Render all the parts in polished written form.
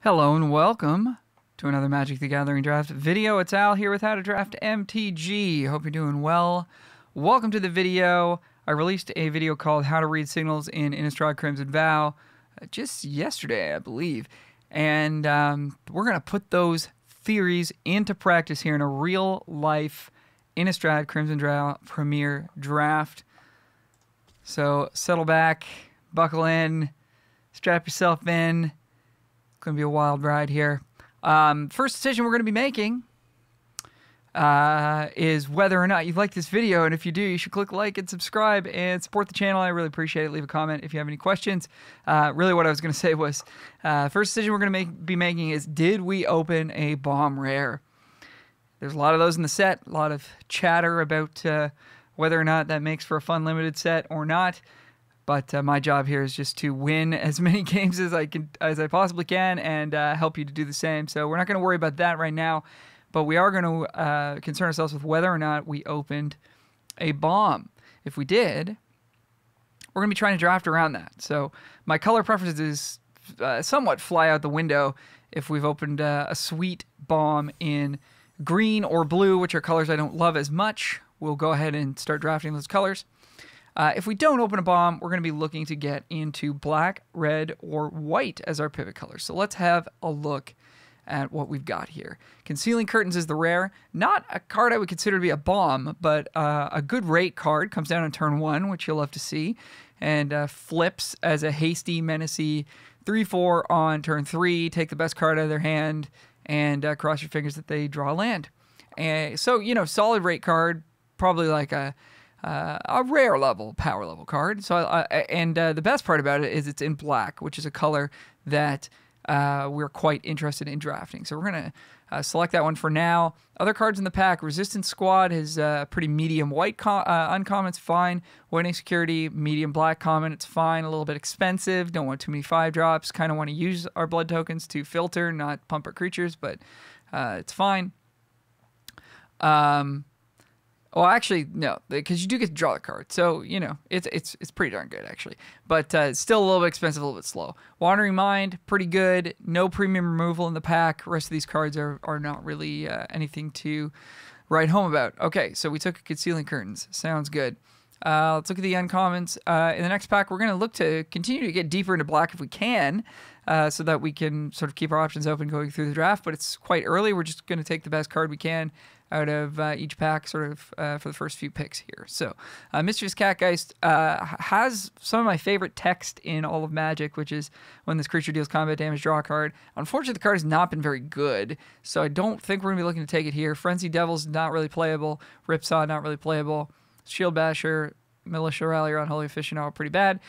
Hello and welcome to another Magic the Gathering draft video. It's Al here with How to Draft MTG. Hope you're doing well. Welcome to the video. I released a video called How to Read Signals in Innistrad Crimson Vow just yesterday, I believe. And we're going to put those theories into practice here in a real-life Innistrad Crimson Vow Premier Draft. So settle back, buckle in, strap yourself in. Going to be a wild ride here. First decision we're going to be making is whether or not you like this video, and if you do, you should click like and subscribe and support the channel. I really appreciate it. Leave a comment if you have any questions. Really what I was going to say was, first decision we're going to be making is, did we open a bomb rare? There's a lot of those in the set, a lot of chatter about whether or not that makes for a fun limited set or not. But my job here is just to win as many games as I possibly can, and help you to do the same. So we're not going to worry about that right now, but we are going to concern ourselves with whether or not we opened a bomb. If we did, we're going to be trying to draft around that. So my color preferences somewhat fly out the window if we've opened a sweet bomb in green or blue, which are colors I don't love as much. We'll go ahead and start drafting those colors. If we don't open a bomb, we're going to be looking to get into black, red, or white as our pivot colors. So let's have a look at what we've got here. Concealing Curtains is the rare. Not a card I would consider to be a bomb, but a good rate card. Comes down on turn 1, which you'll love to see, and flips as a hasty, menacey 3/4 on turn 3. Take the best card out of their hand and cross your fingers that they draw land. So, you know, solid rate card, probably like a rare level, power level card. So, the best part about it is it's in black, which is a color that we're quite interested in drafting. So we're going to select that one for now. Other cards in the pack, Resistance Squad is pretty medium white uncommon, it's fine. Winning Security, medium black common, it's fine. A little bit expensive, don't want too many 5-drops. Kind of want to use our blood tokens to filter, not pump our creatures, but it's fine. Well, actually, no, because you do get to draw the card. So, you know, it's pretty darn good, actually. But it's still a little bit expensive, a little bit slow. Wandering Mind, pretty good. No premium removal in the pack. Rest of these cards are not really anything to write home about. Okay, so we took Concealing Curtains. Sounds good. Let's look at the uncommons. In the next pack, we're going to look to continue to get deeper into black if we can, so that we can sort of keep our options open going through the draft. But it's quite early. We're just going to take the best card we can out of each pack sort of for the first few picks here. So Mischievous Catgeist has some of my favorite text in all of Magic, which is, when this creature deals combat damage, draw a card. Unfortunately, the card has not been very good, so I don't think we're going to be looking to take it here. Frenzy Devil's not really playable. Ripsaw, not really playable. Shield Basher, Militia Rallier, Unholy Aficionado are pretty bad.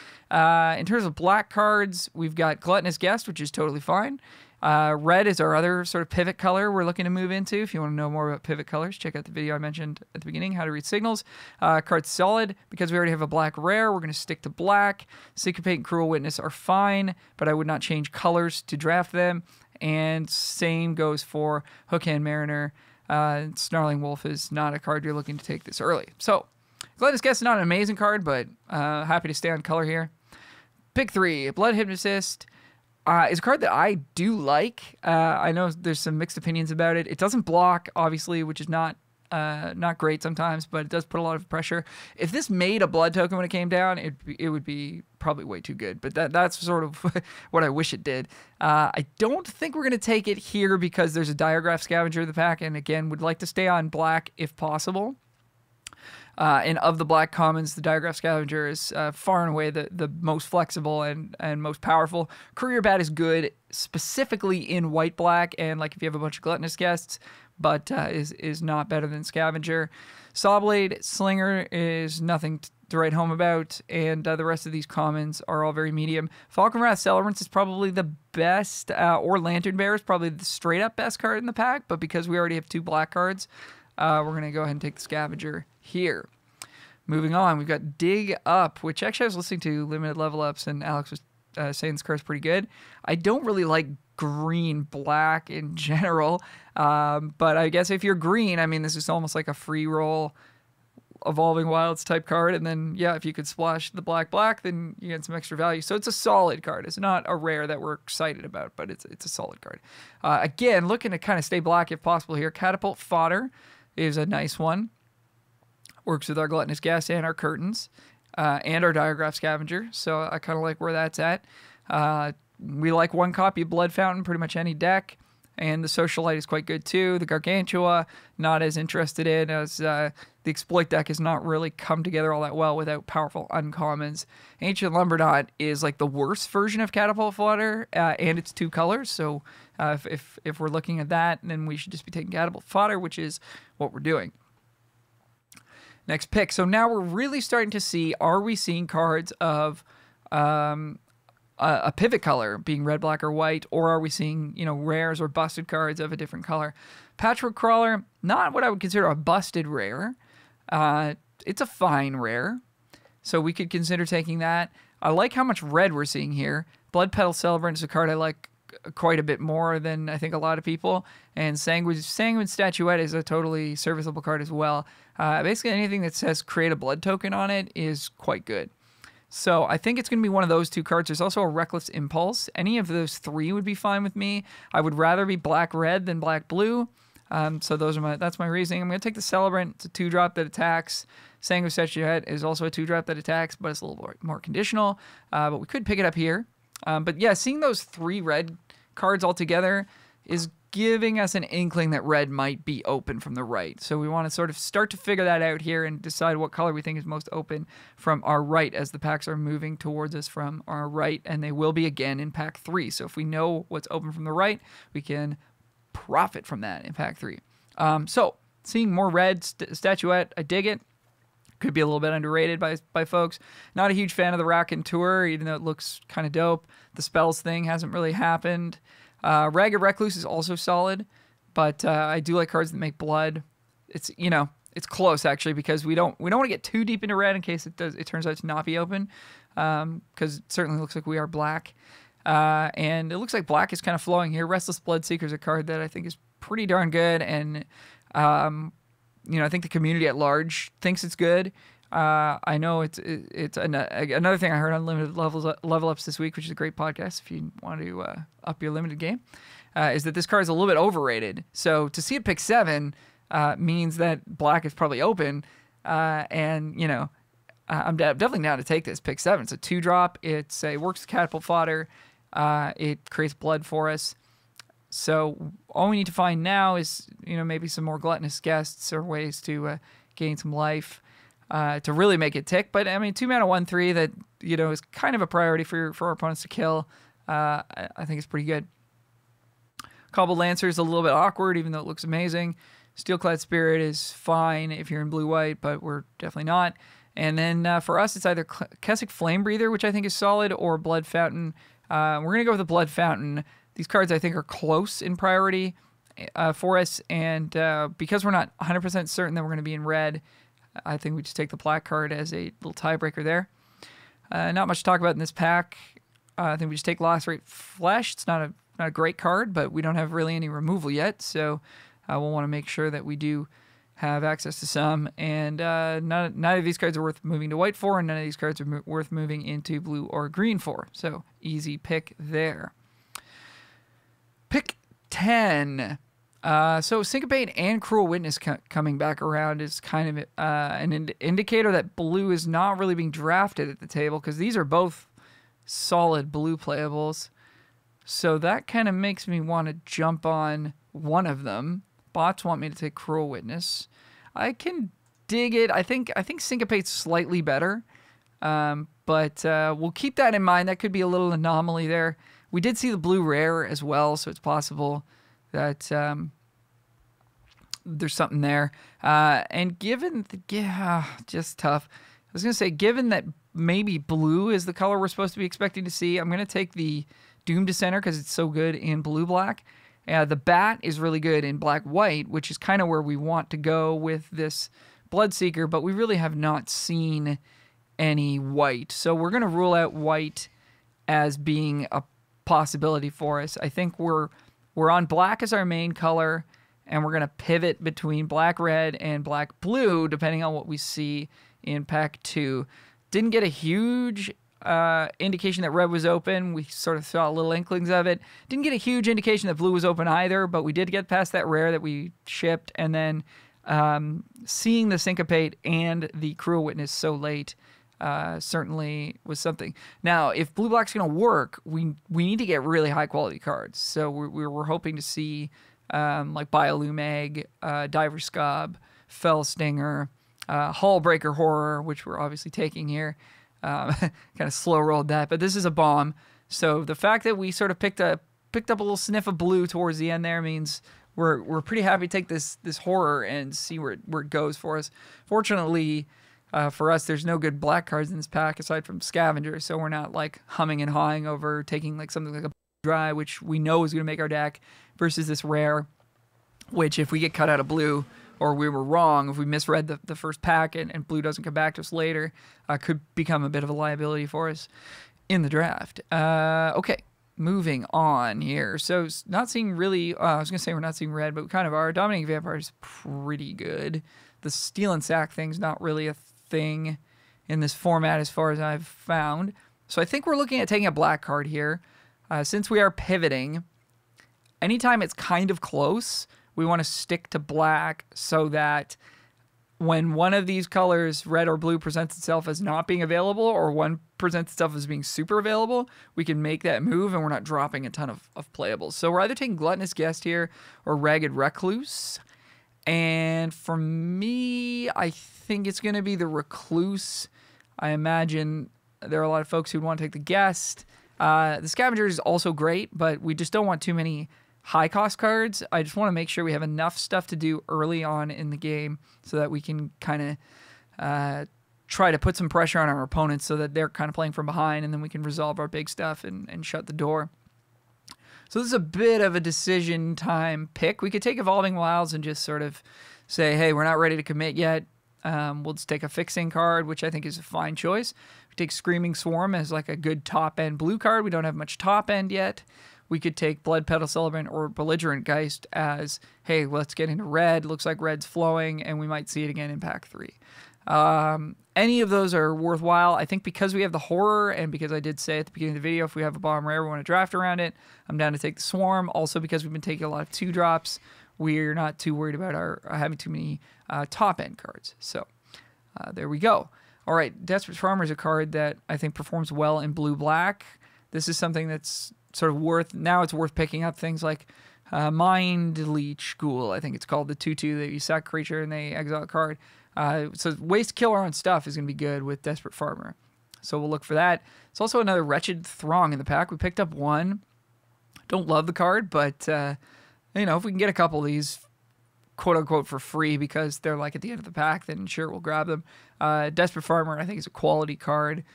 In terms of black cards, we've got Gluttonous Guest, which is totally fine. Red is our other sort of pivot color we're looking to move into. If you want to know more about pivot colors, check out the video I mentioned at the beginning, How to Read Signals. Card's solid. Because we already have a black rare, we're going to stick to black. Syncopate and Cruel Witness are fine, but I would not change colors to draft them. And same goes for Hookhand Mariner. Snarling Wolf is not a card you're looking to take this early. So, Gluttonous Guest is not an amazing card, but happy to stay on color here. Pick 3, Blood Hypnotist. Is a card that I do like. I know there's some mixed opinions about it. It doesn't block, obviously, which is not great sometimes, but it does put a lot of pressure. If this made a blood token when it came down, it would be probably way too good. But that's sort of what I wish it did. I don't think we're going to take it here because there's a Diagraph Scavenger in the pack, and again, would like to stay on black if possible. And of the black commons, the Diagraph Scavenger is far and away the most flexible and most powerful. Courier Bat is good, specifically in white-black, and like if you have a bunch of Gluttonous Guests, but is not better than Scavenger. Sawblade Slinger is nothing to write home about, and the rest of these commons are all very medium. Falcon Wrath Celebrants is probably the best, or Lantern Bearer is probably the straight-up best card in the pack, but because we already have 2 black cards, we're going to go ahead and take the Scavenger here. Moving on, we've got Dig Up, which actually I was listening to Limited Level Ups, and Alex was saying this card's pretty good. I don't really like green-black in general, but I guess if you're green, I mean, this is almost like a free roll Evolving Wilds type card, and then yeah, if you could splash the black, then you get some extra value. So it's a solid card. It's not a rare that we're excited about, but it's a solid card. Again, looking to kind of stay black if possible here. Catapult Fodder is a nice one. Works with our Gluttonous Guest and our Curtains, and our Diagraph Scavenger. So I kind of like where that's at. We like one copy of Blood Fountain, pretty much any deck. And the Socialite is quite good too. The Gargantua, not as interested in, as the Exploit deck has not really come together all that well without powerful uncommons. Ancient Lumbernaught is like the worst version of Catapult Fodder, and it's 2 colors. So if we're looking at that, then we should just be taking Catapult Fodder, which is what we're doing. Next pick. So now we're really starting to see, are we seeing cards of a pivot color being red, black, or white, or are we seeing, you know, rares or busted cards of a different color? Patchwork Crawler, not what I would consider a busted rare. It's a fine rare, so we could consider taking that. I like how much red we're seeing here. Blood Petal Celebrant is a card I like quite a bit more than I think a lot of people, and Sanguine Statuette is a totally serviceable card as well. Basically anything that says create a blood token on it is quite good. So I think it's going to be one of those 2 cards. There's also a Reckless Impulse. Any of those 3 would be fine with me. I would rather be black-red than black-blue. So that's my reasoning. I'm going to take the Celebrant. It's a 2-drop that attacks. Sanguine Statuette is also a 2-drop that attacks, but it's a little more conditional. But we could pick it up here. But yeah, seeing those 3 red cards all together is giving us an inkling that red might be open from the right. So we want to sort of start to figure that out here and decide what color we think is most open from our right as the packs are moving towards us from our right, and they will be again in pack 3. So if we know what's open from the right, we can profit from that in pack 3. So seeing more red Statuette, I dig it. Could be a little bit underrated by folks. Not a huge fan of the Raconteur, even though it looks kind of dope. The spells thing hasn't really happened. Ragged Recluse is also solid, but I do like cards that make blood. It's, you know, it's close actually, because we don't want to get too deep into red in case it turns out to not be open, because it certainly looks like we are black, and it looks like black is kind of flowing here. Restless Bloodseeker is a card that I think is pretty darn good, and you know, I think the community at large thinks it's good. I know it's another thing I heard on Limited Level Ups this week, which is a great podcast if you want to up your limited game, is that this card is a little bit overrated. So to see it pick 7 means that black is probably open, and you know, I'm definitely down to take this pick 7. It's a 2-drop. It works with Catapult Fodder. It creates blood for us. So all we need to find now is, you know, maybe some more Gluttonous Guests or ways to gain some life. To really make it tick. But I mean, 2-mana 1/3 that, you know, is kind of a priority for our opponents to kill. I think it's pretty good. Cobbled Lancer is a little bit awkward, even though it looks amazing. Steelclad Spirit is fine if you're in blue-white, but we're definitely not. And then for us, it's either Kessig Flame Breather, which I think is solid, or Blood Fountain. We're going to go with the Blood Fountain. These cards I think are close in priority for us, and because we're not 100% certain that we're going to be in red, I think we just take the black card as a little tiebreaker there. Not much to talk about in this pack. I think we just take Lacerate Flesh. It's not a great card, but we don't have really any removal yet, so we'll want to make sure that we do have access to some. And neither of these cards are worth moving to white for, and none of these cards are worth moving into blue or green for. So easy pick there. Pick 10. So Syncopate and Cruel Witness coming back around is kind of an indicator that blue is not really being drafted at the table, because these are both solid blue playables. So that kind of makes me want to jump on one of them. Bots want me to take Cruel Witness. I can dig it. I think Syncopate's slightly better, but we'll keep that in mind. That could be a little anomaly there. We did see the blue rare as well, so it's possible that there's something there. And given just tough. I was going to say, given that maybe blue is the color we're supposed to be expecting to see, I'm going to take the Doom Dissenter because it's so good in blue-black. The Bat is really good in black-white, which is kind of where we want to go with this Bloodseeker, but we really have not seen any white. So we're going to rule out white as being a possibility for us. I think we're on black as our main color, and we're going to pivot between black-red and black-blue, depending on what we see in pack 2. Didn't get a huge indication that red was open. We sort of saw little inklings of it. Didn't get a huge indication that blue was open either, but we did get past that rare that we shipped, and then seeing the Syncopate and the Cruel Witness so late certainly was something. Now, if blue-black's going to work, we need to get really high-quality cards. So we're hoping to see like Biolumag, Diver Scob, Fell Stinger, Hullbreaker Horror, which we're obviously taking here. Kind of slow-rolled that, but this is a bomb. So the fact that we sort of picked up a little sniff of blue towards the end there means we're pretty happy to take this horror and see where it goes for us. Fortunately, for us, there's no good black cards in this pack aside from Scavenger, so we're not like humming and hawing over taking like something like a dry, which we know is going to make our deck, versus this rare, which if we get cut out of blue, or we were wrong, if we misread the first pack and blue doesn't come back to us later, could become a bit of a liability for us in the draft. Okay, moving on here. So not seeing really, I was going to say we're not seeing red, but we kind of are. Dominating Vampire is pretty good. The Steel and Sack thing's not really a thing in this format as far as I've found. So I think we're looking at taking a black card here. Since we are pivoting, anytime it's kind of close, we want to stick to black so that when one of these colors, red or blue, presents itself as not being available, or one presents itself as being super available, we can make that move and we're not dropping a ton of playables. So we're either taking Gluttonous Guest here or Ragged Recluse. And for me, I think it's going to be the Recluse. I imagine there are a lot of folks who want to take the Guest. The Scavenger is also great, but we just don't want too many high-cost cards. I just want to make sure we have enough stuff to do early on in the game so that we can kind of try to put some pressure on our opponents so that they're kind of playing from behind, and then we can resolve our big stuff and shut the door. So this is a bit of a decision time pick. We could take Evolving Wilds and just sort of say, hey, we're not ready to commit yet. We'll just take a fixing card, which I think is a fine choice. We take Screaming Swarm as like a good top-end blue card. We don't have much top-end yet. We could take Blood Petal Celebrant or Belligerent Geist as, hey, let's get into red. Looks like red's flowing, and we might see it again in pack 3. Any of those are worthwhile. I think because we have the horror, and because I did say at the beginning of the video, if we have a bottom rare, we want to draft around it, I'm down to take the Swarm. Also, because we've been taking a lot of 2-drops, we're not too worried about our having too many top-end cards. So there we go. All right, Desperate Farmer is a card that I think performs well in blue-black. This is something that's sort of it's worth picking up things like Mind Leech Ghoul, I think it's called, the 2/2 that you sack a creature and they exile a card. So ways to kill our own stuff is going to be good with Desperate Farmer. So we'll look for that. It's also another Wretched Throng in the pack. We picked up one. Don't love the card, but you know, if we can get a couple of these quote unquote for free because they're like at the end of the pack, then sure, we'll grab them. Desperate Farmer, I think, is a quality card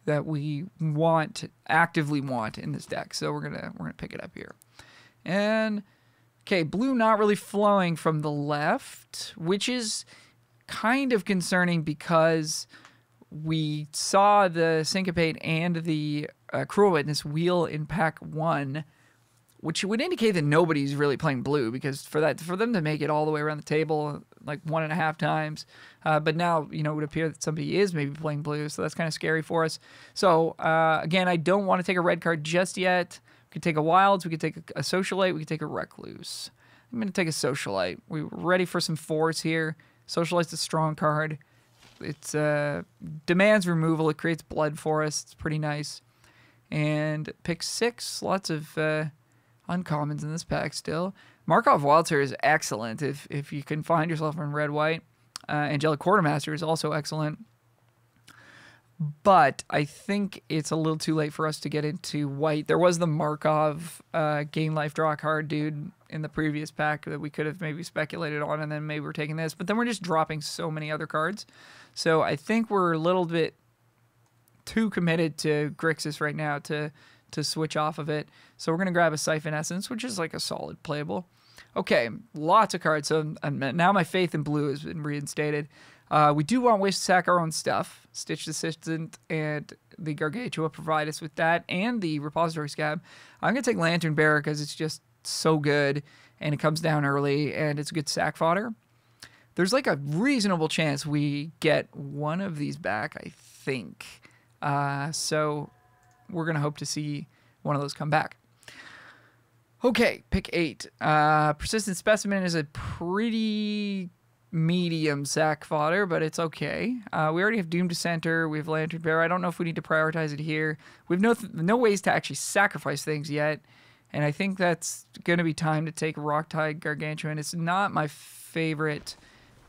that we actively want in this deck. So we're gonna pick it up here. And okay, blue not really flowing from the left, which is kind of concerning because we saw the Syncopate and the Cruel Witness wheel in pack 1, which would indicate that nobody's really playing blue, because for them to make it all the way around the table like 1.5 times, but now, you know, it would appear that somebody is maybe playing blue, so that's kind of scary for us. So again, I don't want to take a red card just yet. We could take a Wilds, we could take a Socialite, we could take a Recluse. I'm going to take a Socialite. We're ready for some force here. Socialite's a strong card. It demands removal. It creates blood for us. It's pretty nice. And pick 6. Lots of uncommons in this pack still. Markov Waltzer is excellent if you can find yourself in red-white. Angelic Quartermaster is also excellent. But I think it's a little too late for us to get into white. There was the Markov gain life, draw a card dude in the previous pack that we could have maybe speculated on, and then maybe we're taking this. But then we're just dropping so many other cards. So I think we're a little bit too committed to Grixis right now to switch off of it. So we're going to grab a Siphon Essence, which is like a solid playable. Okay, lots of cards. So now my faith in blue has been reinstated. We do want ways to sack our own stuff. Stitch Assistant and the Gargantua provide us with that, and the Repository Scab. I'm going to take Lantern Bearer because it's just so good, and it comes down early, and it's a good sack fodder. There's like a reasonable chance we get one of these back, I think. So we're going to hope to see one of those come back. Okay, pick 8. Persistent Specimen is a pretty medium sack fodder, but it's okay. We already have Doom Dissenter. We have Lantern Bearer. I don't know if we need to prioritize it here. We have no ways to actually sacrifice things yet, and I think that's going to be time to take Rocktide Gargantuan. It's not my favorite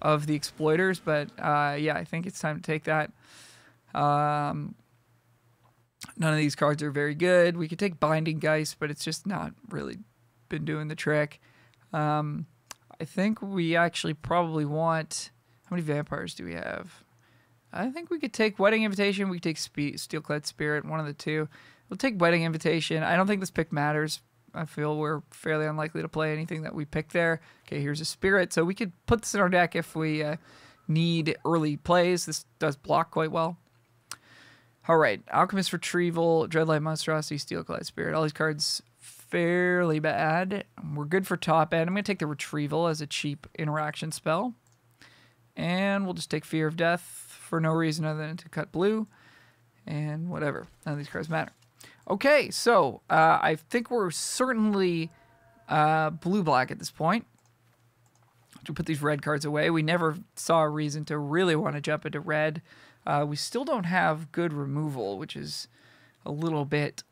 of the exploiters, but yeah, I think it's time to take that. None of these cards are very good. We could take Binding Geist, but it's just not really been doing the trick. I think we actually probably want... How many vampires do we have? I think we could take Wedding Invitation. We could take Steelclad Spirit, one of the two. We'll take Wedding Invitation. I don't think this pick matters. I feel we're fairly unlikely to play anything that we pick there. Okay, here's a Spirit. So we could put this in our deck if we need early plays. This does block quite well. All right, Alchemist Retrieval, Dreadlight Monstrosity, Steelclad Spirit. All these cards fairly bad. We're good for top end. I'm going to take the Retrieval as a cheap interaction spell. And we'll just take Fear of Death for no reason other than to cut blue. And whatever. None of these cards matter. Okay, so I think we're certainly blue-black at this point. To put these red cards away. We never saw a reason to really want to jump into red. We still don't have good removal, which is a little bit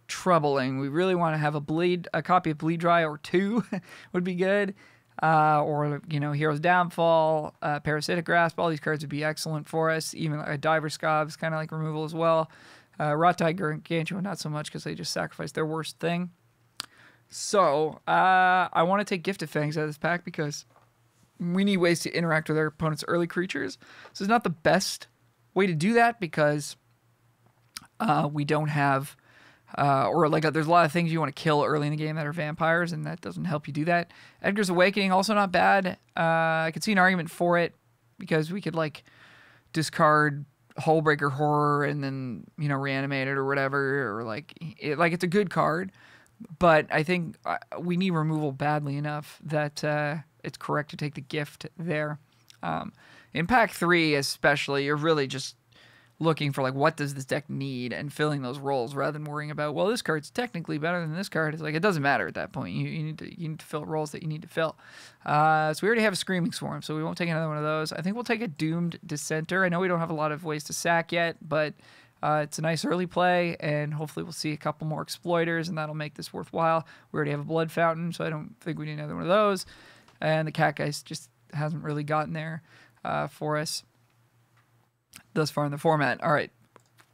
troubling. We really want to have a copy of Bleed Dry or 2 would be good. Or, you know, Hero's Downfall, Parasitic Grasp. All these cards would be excellent for us. Even a Diver Scob is kind of like removal as well. Rocktide Gargantuan, not so much because they just sacrificed their worst thing. So, I want to take Gifted Fangs out of this pack because we need ways to interact with our opponent's early creatures. So it's not the best way to do that because we don't have... or like there's a lot of things you want to kill early in the game that are vampires, and that doesn't help you do that. Edgar's Awakening, also not bad. I could see an argument for it because we could like discard Hullbreaker Horror and then, you know, reanimate it or whatever, or like it's a good card. But I think we need removal badly enough that it's correct to take the gift there. In pack 3 especially, you're really just looking for like what does this deck need and filling those roles rather than worrying about, well, this card's technically better than this card. It's like it doesn't matter at that point. You need to fill roles that you need to fill. So we already have a Screaming Swarm, so we won't take another one of those. I think we'll take a Doomed Dissenter. I know we don't have a lot of ways to sack yet, but it's a nice early play, and hopefully we'll see a couple more Exploiters, and that'll make this worthwhile. We already have a Blood Fountain, so I don't think we need another one of those. And the Catgeist just hasn't really gotten there for us thus far in the format. All right,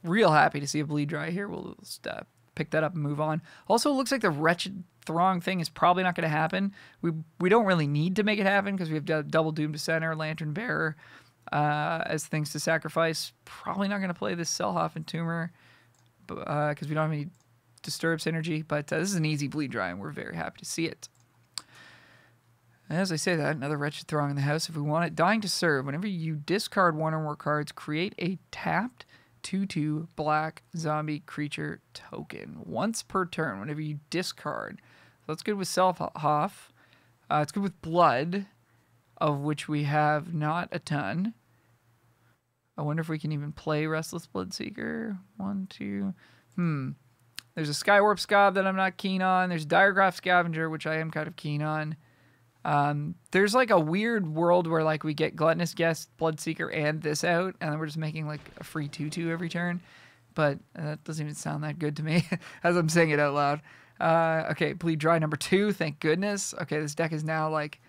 real happy to see a Bleed Dry here. We'll just pick that up and move on. Also, it looks like the Wretched Throng thing is probably not going to happen. We don't really need to make it happen because we have double Doom Dissenter, Lantern Bearer as things to sacrifice. Probably not going to play this Selhoff Entomber because we don't have any Disturb synergy, but this is an easy Bleed Dry, and we're very happy to see it. As I say that, another Wretched Throng in the house if we want it. Dying to Serve. Whenever you discard one or more cards, create a tapped 2/2 black zombie creature token once per turn whenever you discard. So that's good with Self-Hoff. It's good with Blood, of which we have not a ton. I wonder if we can even play Restless Bloodseeker. 1, 2... There's a Skywarp Scob that I'm not keen on. There's Diregraph Scavenger, which I am kind of keen on. There's like a weird world where like we get Gluttonous Guest, Bloodseeker, and this out, and then we're just making like a free 2/2 every turn. But that doesn't even sound that good to me as I'm saying it out loud. Okay, Bleed Dry number 2, thank goodness. Okay, this deck is now like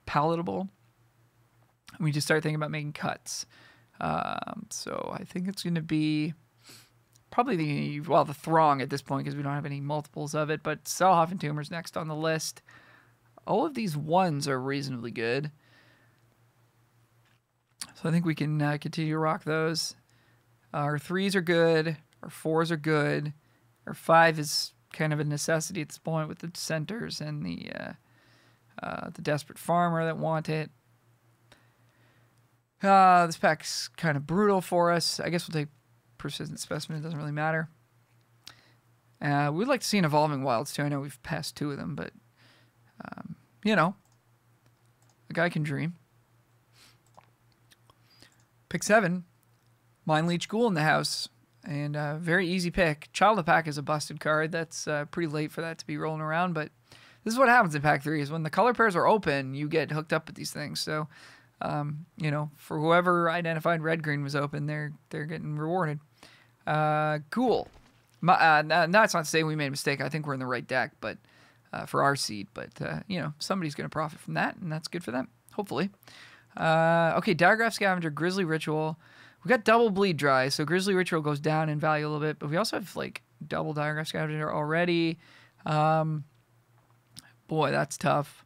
palatable. We just start thinking about making cuts. So I think it's going to be probably the Throng at this point because we don't have any multiples of it, but Selhoff Entomber's next on the list. All of these 1s are reasonably good. So I think we can continue to rock those. Our 3s are good. Our 4s are good. Our 5 is kind of a necessity at this point with the Dissenters and the Desperate Farmer that want it. This pack's kind of brutal for us. I guess we'll take Persistent Specimen. It doesn't really matter. We'd like to see an Evolving Wilds too. I know we've passed 2 of them, but You know, a guy can dream. Pick 7. Mind Leech Ghoul in the house. And very easy pick. Child of Pack is a busted card. That's pretty late for that to be rolling around. But this is what happens in Pack 3 is when the color pairs are open, you get hooked up with these things. So, you know, for whoever identified red-green was open, they're getting rewarded. Cool. That's not to say we made a mistake. I think we're in the right deck, but for our seed. But, you know, somebody's going to profit from that, and that's good for them, hopefully. Okay, Diagraph Scavenger, Grizzly Ritual. We got double Bleed Dry, so Grizzly Ritual goes down in value a little bit, but we also have, like, double Diagraph Scavenger already. Boy, that's tough.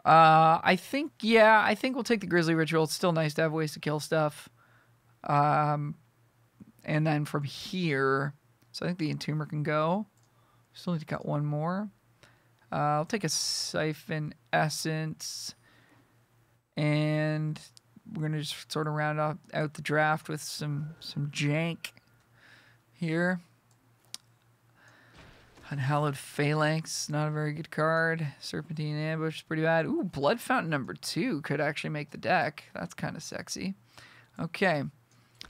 I think we'll take the Grizzly Ritual. It's still nice to have ways to kill stuff. And then from here, so I think the Entomber can go. Still need to cut one more. I'll take a Siphon Essence. And we're going to just sort of round out the draft with some jank here. Unhallowed Phalanx, not a very good card. Serpentine Ambush is pretty bad. Ooh, Blood Fountain number 2 could actually make the deck. That's kind of sexy. Okay,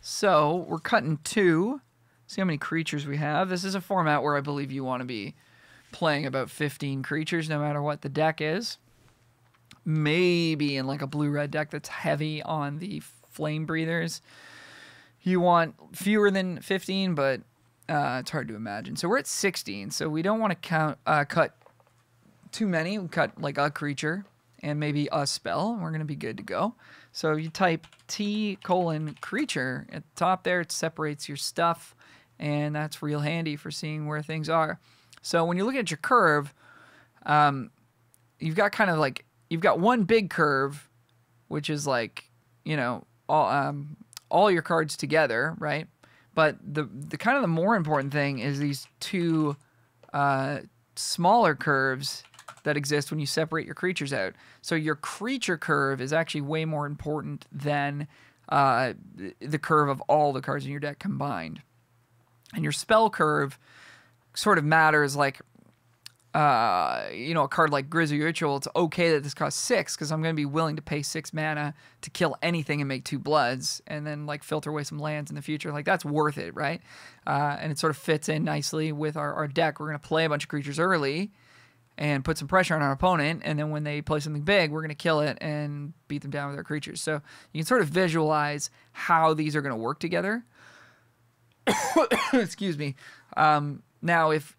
so we're cutting 2. See how many creatures we have. This is a format where I believe you want to be playing about 15 creatures no matter what the deck is. Maybe in like a blue-red deck that's heavy on the Flame Breathers, you want fewer than 15, but it's hard to imagine. So we're at 16, so we don't want to cut too many. We cut like a creature and maybe a spell, and we're going to be good to go. So you type T:creature at the top there. It separates your stuff, and that's real handy for seeing where things are. So when you look at your curve, you've got kind of like, you've got one big curve, which is like, you know, all your cards together, right? But the kind of the more important thing is these 2 smaller curves that exist when you separate your creatures out. So your creature curve is actually way more important than the curve of all the cards in your deck combined. And your spell curve sort of matters like, you know, a card like Grizzly Ritual, it's okay that this costs 6 because I'm going to be willing to pay 6 mana to kill anything and make 2 bloods and then like filter away some lands in the future. Like that's worth it, right? And it sort of fits in nicely with our deck. We're going to play a bunch of creatures early and put some pressure on our opponent, and then when they play something big, we're going to kill it and beat them down with our creatures. So you can sort of visualize how these are going to work together. Excuse me. Now, if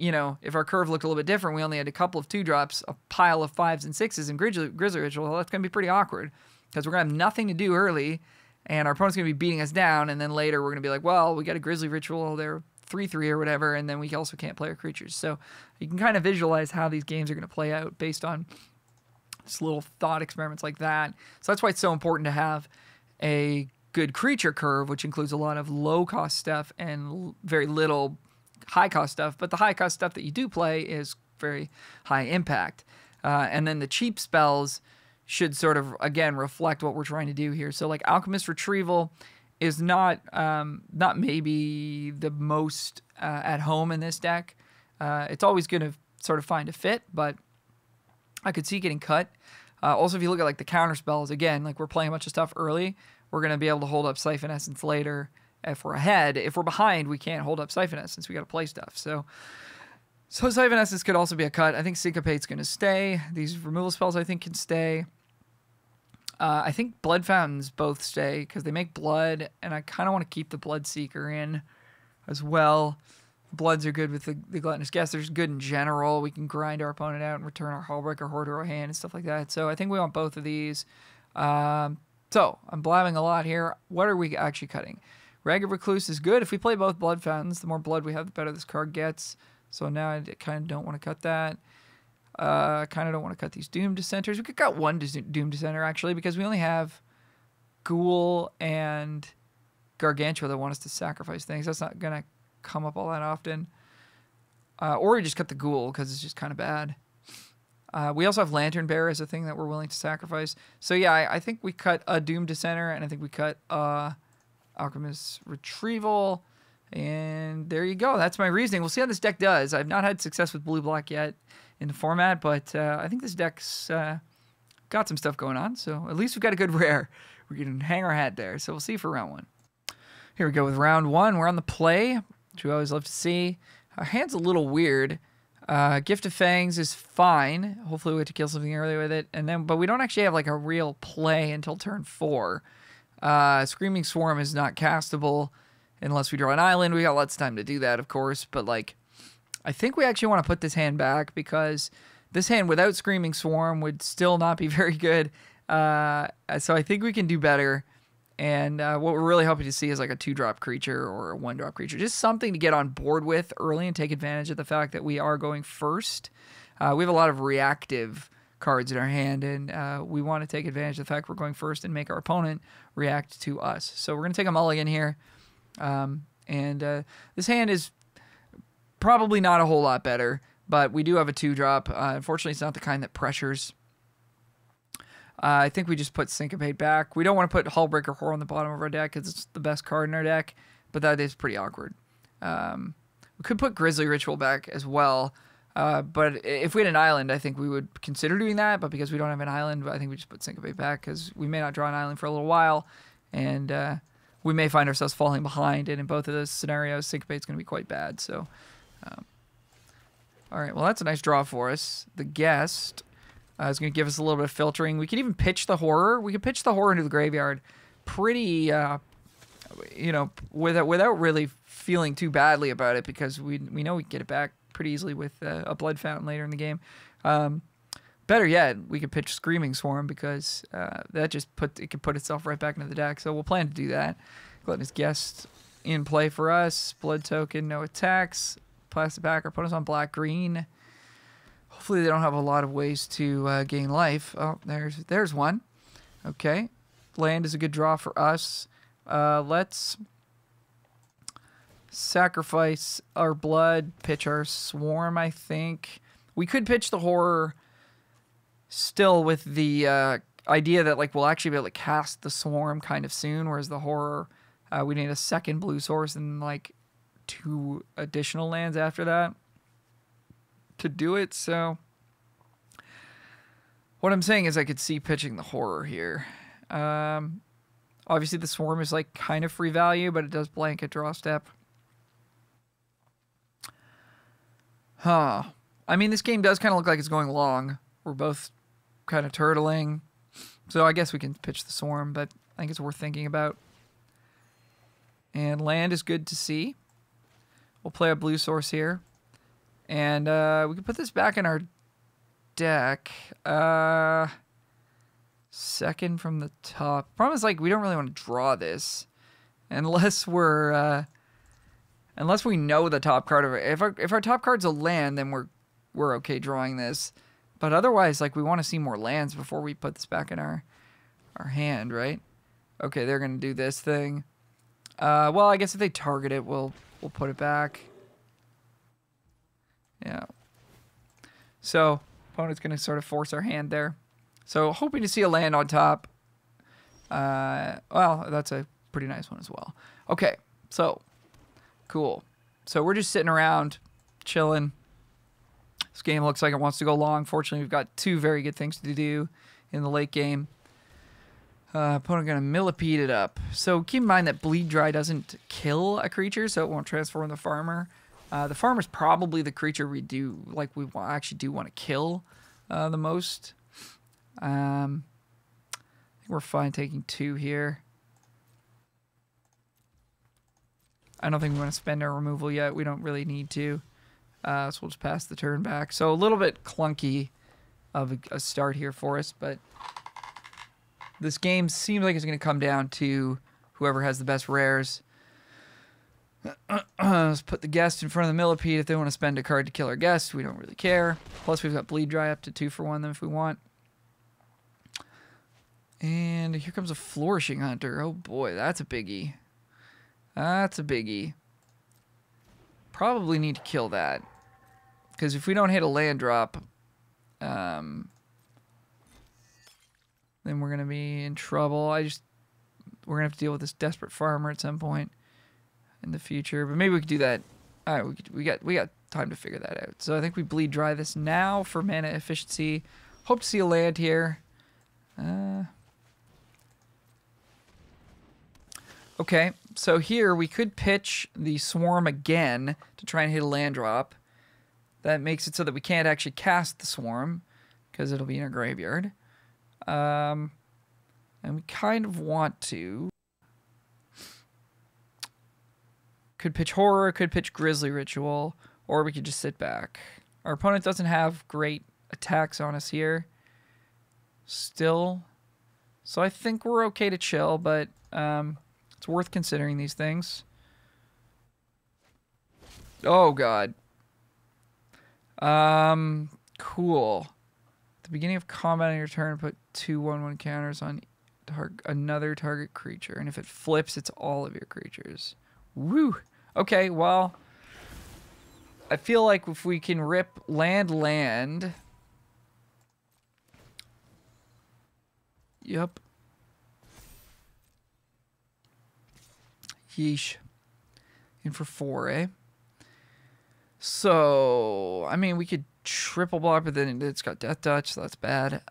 our curve looked a little bit different, we only had a couple of 2-drops, a pile of 5s and 6s in Grizzly Ritual, well, that's going to be pretty awkward because we're going to have nothing to do early, and our opponent's going to be beating us down, and then later we're going to be like, well, we got a Grizzly Ritual, they're 3/3 or whatever, and then we also can't play our creatures. So you can kind of visualize how these games are going to play out based on just little thought experiments like that. So that's why it's so important to have a good creature curve, which includes a lot of low-cost stuff and very little high-cost stuff. But the high-cost stuff that you do play is very high impact. And then the cheap spells should sort of, again, reflect what we're trying to do here. So like Alchemist Retrieval is not maybe the most at home in this deck. It's always going to sort of find a fit, but I could see it getting cut. Also, if you look at like the counter spells, again, like we're playing a bunch of stuff early, we're going to be able to hold up Siphon Essence later. If we're ahead, if we're behind, we can't hold up Siphon Essence. We got to play stuff. So Siphon Essence could also be a cut. I think Syncopate's going to stay. These removal spells I think can stay. I think Blood Fountains both stay because they make blood, and I kind of want to keep the Blood Seeker in as well. Bloods are good with the Gluttonous Guest. They're good in general. We can grind our opponent out and return our Hullbreaker, Hoard to our hand, and stuff like that. So I think we want both of these. So I'm blabbing a lot here. What are we actually cutting? Ragged Recluse is good. If we play both Blood Fountains, the more blood we have, the better this card gets. So now I kind of don't want to cut that. Kind of don't want to cut these Doom Dissenters. We could cut one Doom Dissenter, actually, because we only have Ghoul and Gargantua that want us to sacrifice things. That's not going to come up all that often. Or we just cut the Ghoul, because it's just kind of bad. We also have Lantern Bearer as a thing that we're willing to sacrifice. So yeah, I think we cut a Doom Dissenter, and I think we cut Alchemist Retrieval, And there you go. That's my reasoning. We'll see how this deck does. I've not had success with blue-black yet in the format, but I think this deck's got some stuff going on. So at least we've got a good rare. We can hang our hat there. So we'll see for round 1. Here we go with round 1. We're on the play, which we always love to see. Our hand's a little weird. Gift of Fangs is fine. Hopefully we get to kill something early with it. But we don't actually have like a real play until turn 4. Screaming Swarm is not castable unless we draw an island. We got lots of time to do that, of course. But like, I think we actually want to put this hand back because this hand without Screaming Swarm would still not be very good. So I think we can do better. And what we're really hoping to see is like a 2-drop creature or a 1-drop creature. Just something to get on board with early and take advantage of the fact that we are going first. We have a lot of reactive cards in our hand, and we want to take advantage of the fact we're going first and make our opponent react to us. So we're going to take a mulligan here. This hand is probably not a whole lot better, but we do have a 2-drop. Unfortunately, it's not the kind that pressures. I think we just put Syncopate back. We don't want to put Hullbreaker Horror on the bottom of our deck because it's the best card in our deck, but that is pretty awkward. We could put Grizzly Ritual back as well, but if we had an island, I think we would consider doing that, but because we don't have an island, I think we just put Syncopate back because we may not draw an island for a little while, and we may find ourselves falling behind, and in both of those scenarios, Syncopate's going to be quite bad. So, all right, well, that's a nice draw for us. The Guest is going to give us a little bit of filtering. We could even pitch the Horror. We could pitch the Horror into the graveyard pretty, you know, without really feeling too badly about it because we know we can get it back pretty easily with a Blood Fountain later in the game. Better yet, we could pitch Screaming Swarm because that just could put itself right back into the deck. So we'll plan to do that. Gluttonous Guest in play for us. Blood Token, no attacks. Plastic back. Our opponent's on black-green. Hopefully they don't have a lot of ways to gain life. Oh, there's one. Okay. Land is a good draw for us. Let's sacrifice our blood, pitch our Swarm, I think. We could pitch the Horror still with the idea that like we'll actually be able to cast the Swarm kind of soon, whereas the Horror, we need a second blue source and like 2 additional lands after that to do it. So what I'm saying is I could see pitching the Horror here. Obviously the Swarm is like kind of free value, but it does blanket draw step. I mean, this game does kind of look like it's going long. We're both kind of turtling. So I guess we can pitch the Swarm, but I think it's worth thinking about. And land is good to see. We'll play a blue source here. And we can put this back in our deck. Second from the top. Problem is, like, we don't really want to draw this unless we're unless we know the top card of it. If our top card's a land, then we're okay drawing this. But otherwise, like, we want to see more lands before we put this back in our hand, right? Okay, they're gonna do this thing. Well, I guess if they target it, we'll put it back. Yeah. So, opponent's going to sort of force our hand there. So, hoping to see a land on top. Well, that's a pretty nice one as well. Okay, so, cool. So, we're just sitting around, chilling. This game looks like it wants to go long. Fortunately, we've got 2 very good things to do in the late game. Opponent going to Millipede it up. So keep in mind that Bleed Dry doesn't kill a creature, so it won't transform the Farmer. The Farmer's probably the creature we actually do want to kill the most. I think we're fine taking 2 here. I don't think we want to spend our removal yet. We don't really need to. So we'll just pass the turn back. So a little bit clunky of a start here for us, but this game seems like it's going to come down to whoever has the best rares. Let's put the Guest in front of the Millipede if they want to spend a card to kill our Guest. We don't really care. Plus, we've got Bleed Dry up to 2 for 1 then if we want. And here comes a Flourishing Hunter. Oh boy, that's a biggie. That's a biggie. Probably need to kill that. Because if we don't hit a land drop, then we're going to be in trouble. We're going to have to deal with this Desperate Farmer at some point. in the future, but maybe we could do that. All right, we got time to figure that out. So I think we bleed dry this now for mana efficiency. Hope to see a land here. Okay, so here we could pitch the Swarm again to try and hit a land drop. That makes it so that we can't actually cast the Swarm because it'll be in our graveyard. And we kind of want to. Could pitch Horror, could pitch Grizzly Ritual, or we could just sit back. Our opponent doesn't have great attacks on us here. Still. So I think we're okay to chill, but it's worth considering these things. Oh, God. Cool. At the beginning of combat on your turn, put 2/1/1 counters on another target creature. And if it flips, it's all of your creatures. Woo! Okay, well, I feel like if we can rip land. Yep. Yeesh. In for 4, eh? So, I mean, we could triple block, but then it's got Death Touch, so that's bad.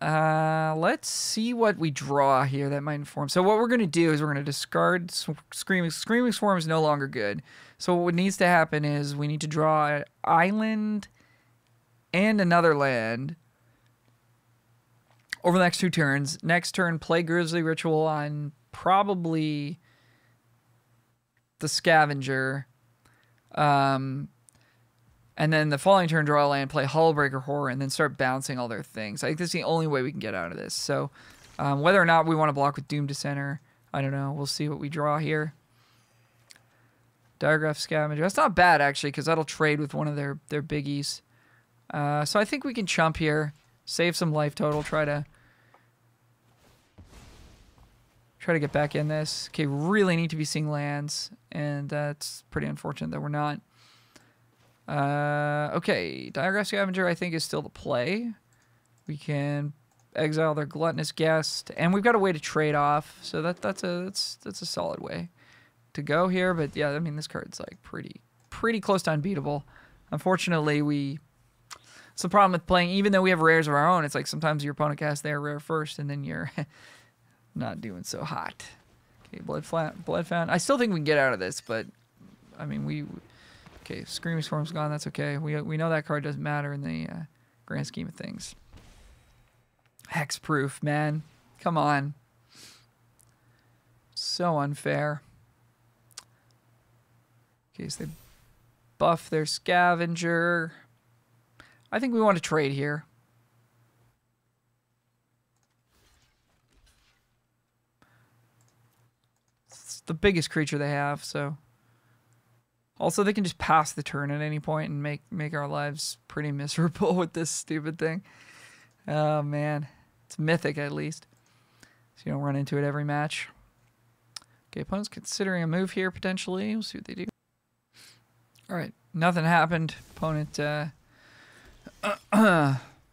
Let's see what we draw here that might inform. So what we're going to do is we're going to discard Screaming Swarm is no longer good. So what needs to happen is we need to draw an island and another land over the next 2 turns. Next turn, play Grizzly Ritual on probably the Scavenger. And then the following turn, draw a land, play Hullbreaker Horror, and then start bouncing all their things. I think this is the only way we can get out of this. So whether or not we want to block with Doom Dissenter, I don't know. We'll see what we draw here. Diregraph Scavenger. That's not bad, actually, because that'll trade with one of their biggies. So I think we can chump here, save some life total, try to get back in this. Okay, really need to be seeing lands, and that's pretty unfortunate that we're not. Okay, Diregraph Scavenger I think is still the play. We can exile their Gluttonous Guest, and we've got a way to trade off, so that's a solid way to go here. But yeah, I mean, this card's like pretty close to unbeatable. Unfortunately, it's the problem with playing, even though we have rares of our own, it's like sometimes your opponent casts their rare first, and then you're not doing so hot. Okay, Blood Fountain. I still think we can get out of this, but I mean, okay, Screaming Swarm's gone. That's okay. We know that card doesn't matter in the grand scheme of things. Hexproof, man. Come on. So unfair. Okay, so they buff their Scavenger. I think we want to trade here. It's the biggest creature they have, so... Also, they can just pass the turn at any point and make our lives pretty miserable with this stupid thing. Oh, man. It's mythic, at least. So you don't run into it every match. Okay, opponent's considering a move here, potentially. We'll see what they do. All right, nothing happened. Opponent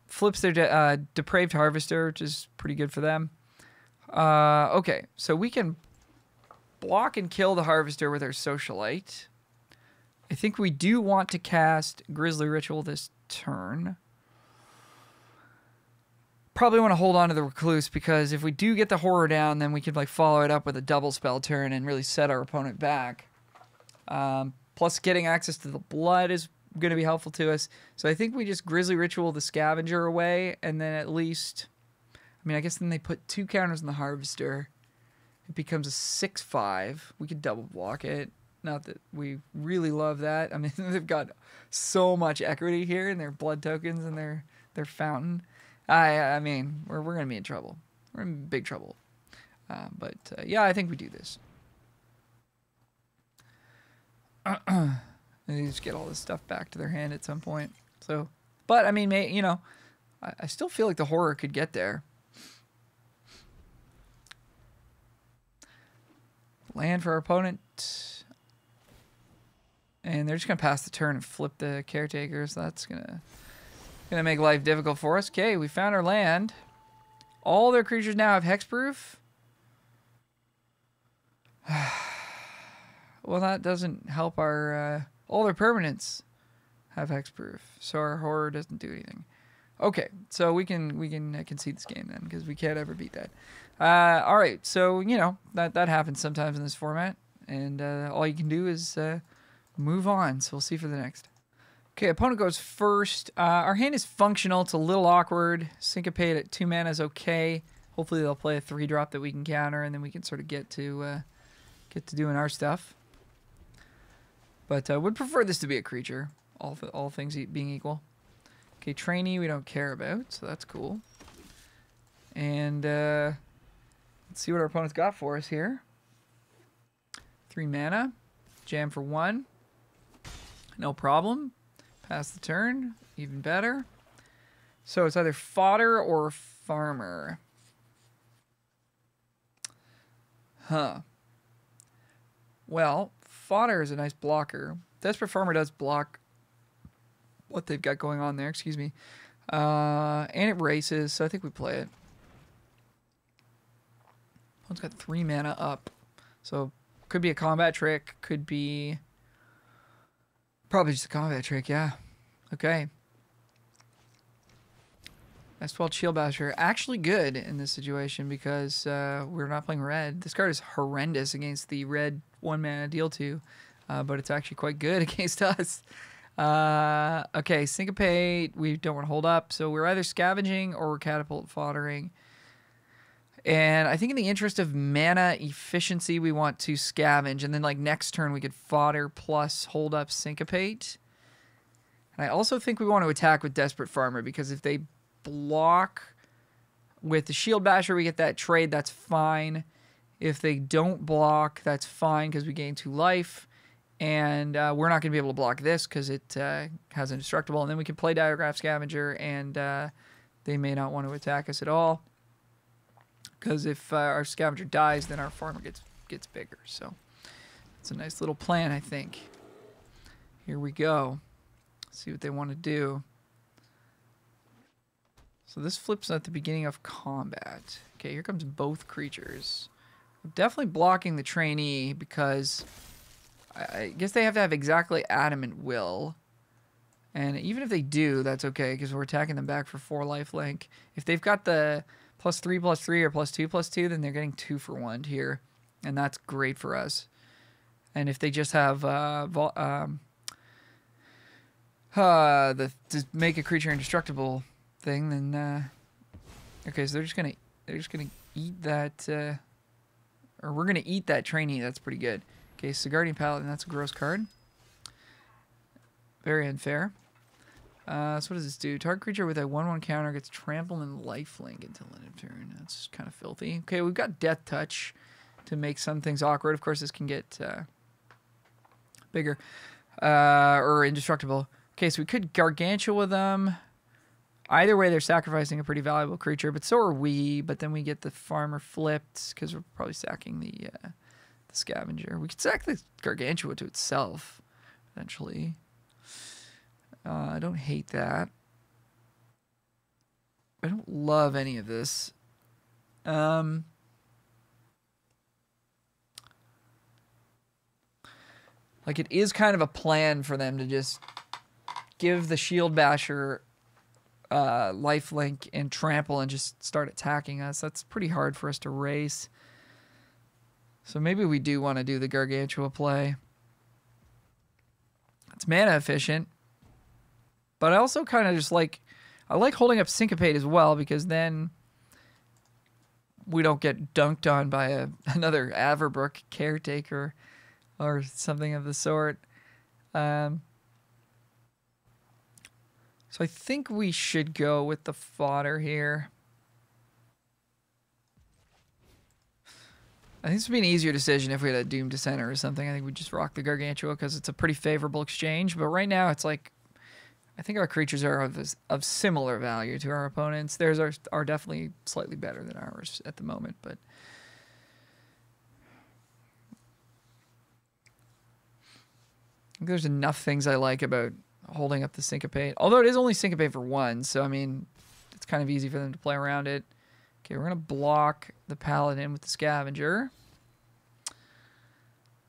flips their Depraved Harvester, which is pretty good for them. Okay, so we can block and kill the Harvester with our Socialite. I think we do want to cast Grizzly Ritual this turn. Probably want to hold on to the Recluse, because if we do get the Horror down, then we could like follow it up with a double spell turn and really set our opponent back. Plus getting access to the blood is going to be helpful to us. So I think we just Grizzly Ritual the Scavenger away, and then at least... I mean, I guess then they put 2 counters on the Harvester. It becomes a 6/5. We could double block it. Not that we really love that. I mean, they've got so much equity here in their blood tokens and their fountain. I mean, we're going to be in trouble. We're in big trouble. But yeah, I think we do this. And they just get all this stuff back to their hand at some point. So, but I mean, you know, I still feel like the Horror could get there. Land for our opponent. And they're just going to pass the turn and flip the Caretakers. That's going to make life difficult for us. Okay, we found our land. All their creatures now have hexproof. Well, that doesn't help our... all their permanents have hexproof, so our horror doesn't do anything. Okay, so we can concede this game then, because we can't ever beat that. All right, so, you know, that happens sometimes in this format, and all you can do is move on, so we'll see for the next. Okay, opponent goes first. Our hand is functional. It's a little awkward. Syncopate at 2 mana is okay. Hopefully they'll play a 3-drop that we can counter, and then we can sort of get to doing our stuff. But would prefer this to be a creature, all things being equal. Okay, trainee we don't care about, so that's cool. And let's see what our opponent's got for us here. 3 mana, jam for 1. No problem. Pass the turn, even better. So it's either fodder or farmer. Huh. Well, fodder is a nice blocker. Desperate Farmer does block what they've got going on there, excuse me. And it races, so I think we play it. One's got 3 mana up. So could be a combat trick, could be probably just a combat trick, yeah. Okay. S12 Shield Basher. Actually good in this situation because we're not playing red. This card is horrendous against the red 1 mana deal 2, but it's actually quite good against us. Okay, Syncopate. We don't want to hold up, so we're either scavenging or we're catapult foddering. And I think in the interest of mana efficiency, we want to scavenge. And then like next turn, we could fodder plus hold up Syncopate. And I also think we want to attack with Desperate Farmer because if they block with the Shield Basher, we get that trade. That's fine. If they don't block, that's fine because we gain 2 life. And we're not going to be able to block this because it has Indestructible. And then we can play Diagraph Scavenger and they may not want to attack us at all. Because if our Scavenger dies, then our Farmer gets bigger. So it's a nice little plan, I think. Here we go. See what they want to do. So this flips at the beginning of combat. Okay, here comes both creatures. I'm definitely blocking the trainee because I guess they have to have exactly Adamant Will. And even if they do, that's okay because we're attacking them back for 4 lifelink. If they've got the +3/+3 or +2/2, then they're getting 2 for 1 here. And that's great for us. And if they just have to make a creature indestructible thing, then okay, so they're just gonna eat that or we're gonna eat that trainee. That's pretty good. Okay, so Guardian Paladin, that's a gross card. Very unfair. So what does this do? Target creature with a 1/1 counter gets trampled and lifelink until end of turn. That's kind of filthy. Okay, we've got Death Touch to make some things awkward. Of course, this can get bigger or indestructible. Okay, so we could Gargantua them. Either way, they're sacrificing a pretty valuable creature, but so are we. But then we get the Farmer flipped because we're probably sacking the Scavenger. We could sack the Gargantua to itself eventually. I don't hate that. I don't love any of this. Like it is kind of a plan for them to just give the Shield Basher lifelink and trample and just start attacking us. That's pretty hard for us to race. So maybe we do want to do the Gargantua play. It's mana efficient. But I also kind of just like... I like holding up Syncopate as well because then we don't get dunked on by another Averbrook Caretaker or something of the sort. So I think we should go with the fodder here. I think this would be an easier decision if we had a Doom Dissenter or something. I think we just rock the Gargantua because it's a pretty favorable exchange. But right now it's like... I think our creatures are of similar value to our opponents. Theirs are definitely slightly better than ours at the moment, but... I think there's enough things I like about holding up the Syncopate. Although it is only Syncopate for 1, so I mean, it's kind of easy for them to play around it. Okay, we're going to block the Paladin with the Scavenger.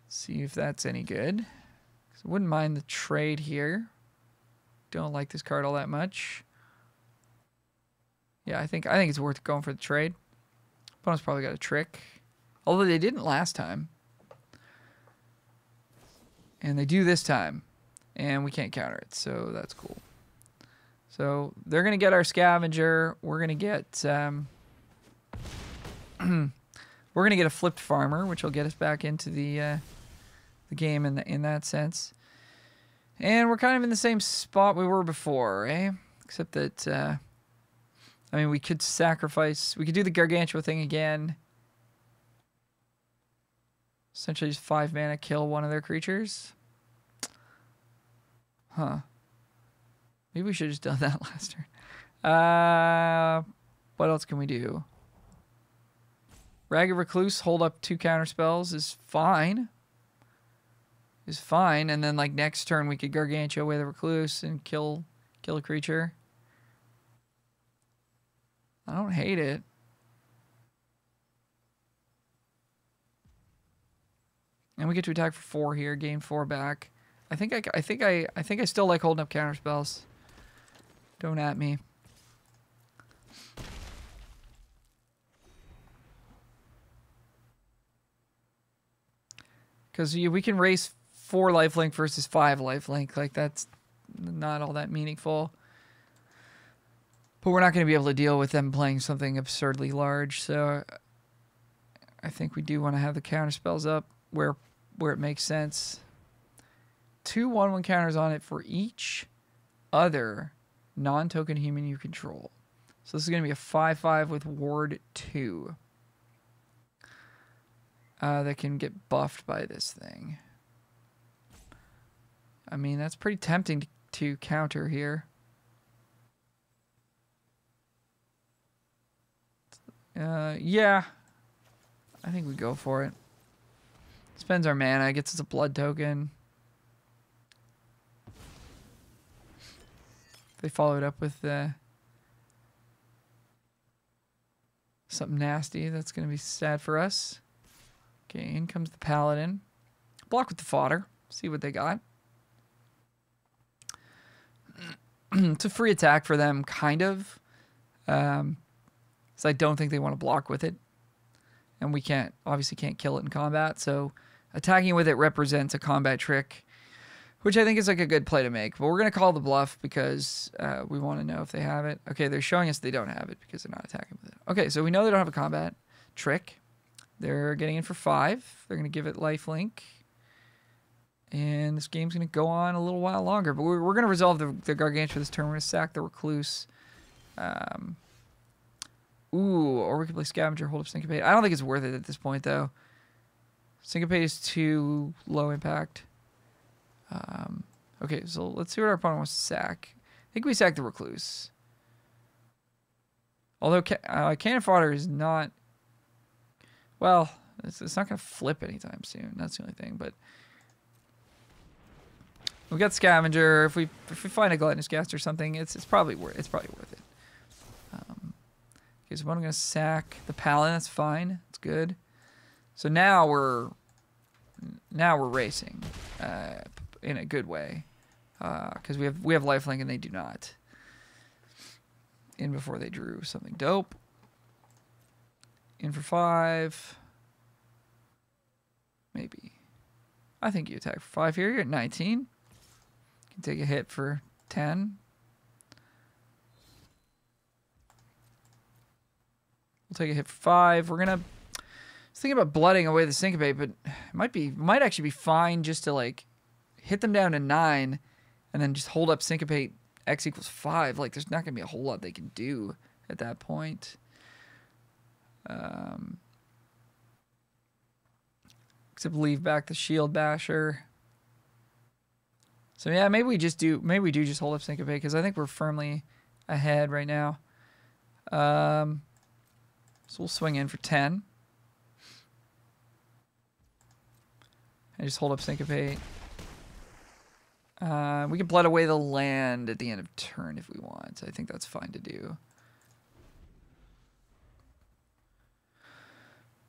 See if that's any good. So I wouldn't mind the trade here. Don't like this card all that much. Yeah, I think it's worth going for the trade. Opponent's probably got a trick. Although they didn't last time. And they do this time. And we can't counter it, so that's cool. So they're going to get our scavenger. We're going to get we're going to get a flipped farmer, which will get us back into the game in that sense. And we're kind of in the same spot we were before, eh? Except that I mean, we could sacrifice. We could do the Gargantua thing again. Essentially just 5 mana, kill one of their creatures. Huh. Maybe we should have just done that last turn. What else can we do? Ragged Recluse, hold up 2 counter spells is fine. And then like next turn we could Gargantua away the Recluse and kill a creature. I don't hate it. And we get to attack for 4 here, gain 4 back. I think I still like holding up counter spells. Don't at me. Because we can race 4 lifelink versus 5 lifelink. Like, that's not all that meaningful. But we're not going to be able to deal with them playing something absurdly large. So I think we do want to have the counter spells up where it makes sense. 2 1/1 counters on it for each other non-token human you control. So this is going to be a 5/5 with Ward 2. That can get buffed by this thing. I mean, that's pretty tempting to counter here. Yeah. I think we go for it. Spends our mana, gets us a blood token. They follow it up with something nasty. That's going to be sad for us. Okay, in comes the Paladin. Block with the fodder. See what they got. It's a free attack for them, kind of. So I don't think they want to block with it. And we obviously can't kill it in combat. So attacking with it represents a combat trick, which I think is like a good play to make. But we're going to call the bluff because we want to know if they have it. Okay, they're showing us they don't have it because they're not attacking with it. Okay, so we know they don't have a combat trick. They're getting in for 5. They're going to give it lifelink. And this game's going to go on a little while longer. But we're going to resolve the Gargantua this turn. We're going to sack the Recluse. Or we could play Scavenger, hold up Syncopate. I don't think it's worth it at this point, though. Syncopate is too low impact. Okay, so let's see what our opponent wants to sack. I think we sack the Recluse. Although Cannon Fodder is not... Well, it's not going to flip anytime soon. That's the only thing, but... We got Scavenger. If we find a Gluttonous Ghast or something, it's probably worth it. Okay, so I'm going to sack the Paladin. That's fine. It's good. So now we're racing in a good way because we have lifelink and they do not. In before they drew something dope. In for 5. Maybe. I think you attack for 5 here. You're at 19. You can take a hit for 10. We'll take a hit for 5. We're gonna think about blooding away the Syncopate, but it might actually be fine just to like hit them down to 9 and then just hold up Syncopate X equals 5. Like there's not gonna be a whole lot they can do at that point. Except leave back the Shield Basher. So yeah, maybe we do just hold up Syncopate because I think we're firmly ahead right now. So we'll swing in for 10. And just hold up Syncopate. We can blood away the land at the end of turn if we want. I think that's fine to do.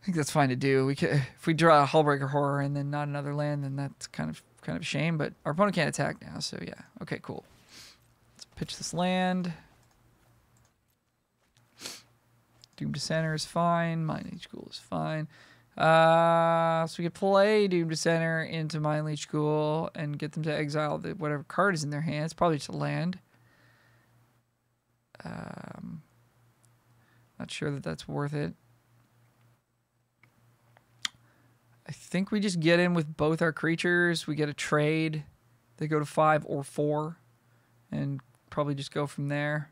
think that's fine to do. We could, if we draw a Hullbreaker Horror and then not another land, then that's kind of a shame. But our opponent can't attack now, so yeah. Okay, cool. Let's pitch this land. Doom Dissenter is fine. Mind Leech Ghoul is fine. So we could play Doom Dissenter into Mind Leech Ghoul and get them to exile whatever card is in their hand. It's probably just a land. Not sure that that's worth it. I think we just get in with both our creatures. We get a trade. They go to 5 or 4. And probably just go from there.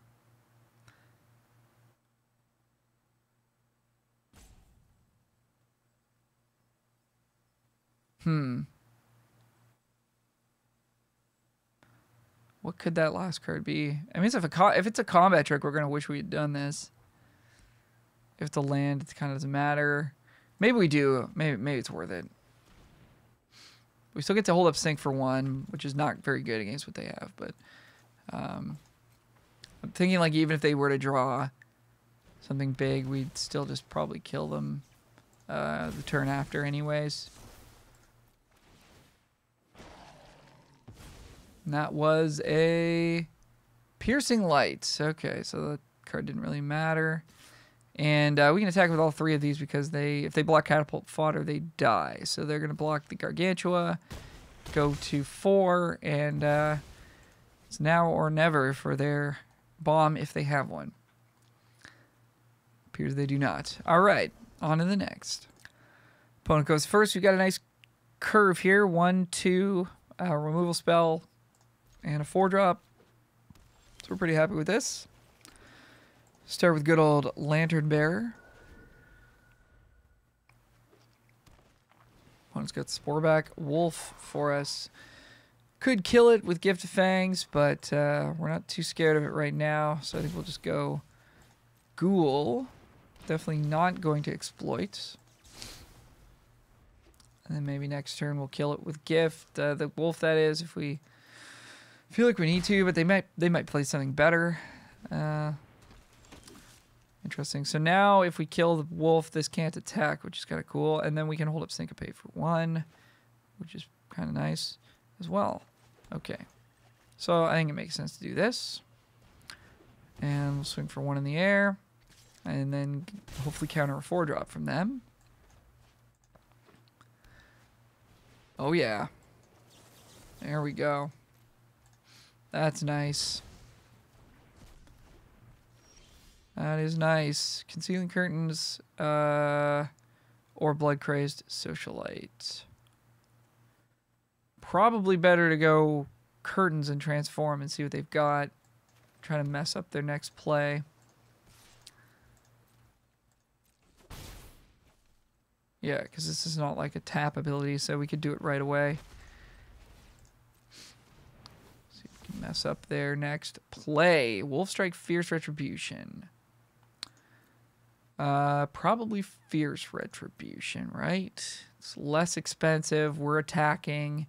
What could that last card be? I mean, if it's a combat trick, we're going to wish we had done this. If it's a land, it kind of doesn't matter. Maybe we do. Maybe it's worth it. We still get to hold up Sync for 1, which is not very good against what they have. But I'm thinking like even if they were to draw something big, we'd still just probably kill them the turn after anyways. And that was a Piercing Light. Okay, so the card didn't really matter. And we can attack with all 3 of these because if they block Catapult Fodder, they die. So they're going to block the Gargantua, go to 4, and it's now or never for their bomb if they have one. Appears they do not. All right, on to the next. Opponent goes first. We've got a nice curve here. 1, 2, removal spell, and a 4-drop. So we're pretty happy with this. Start with good old Lantern Bearer. Opponent's got Sporeback Wolf for us. Could kill it with Gift of Fangs, but we're not too scared of it right now. So I think we'll just go Ghoul. Definitely not going to exploit. And then maybe next turn we'll kill it with Gift. The Wolf, that is, if we feel like we need to, but they might play something better. Interesting. So now if we kill the Wolf, this can't attack, which is kind of cool. And then we can hold up Syncopate for 1, which is kind of nice as well. Okay. So I think it makes sense to do this. And we'll swing for 1 in the air. And then hopefully counter a 4-drop from them. Oh yeah. There we go. That's nice. That is nice. Concealing Curtains, or Blood Crazed Socialite. Probably better to go Curtains and transform and see what they've got. Trying to mess up their next play. Yeah, because this is not like a tap ability, so we could do it right away. See if we can mess up their next play. Wolfstrike, Fierce Retribution. Probably Fierce Retribution, right? It's less expensive. We're attacking.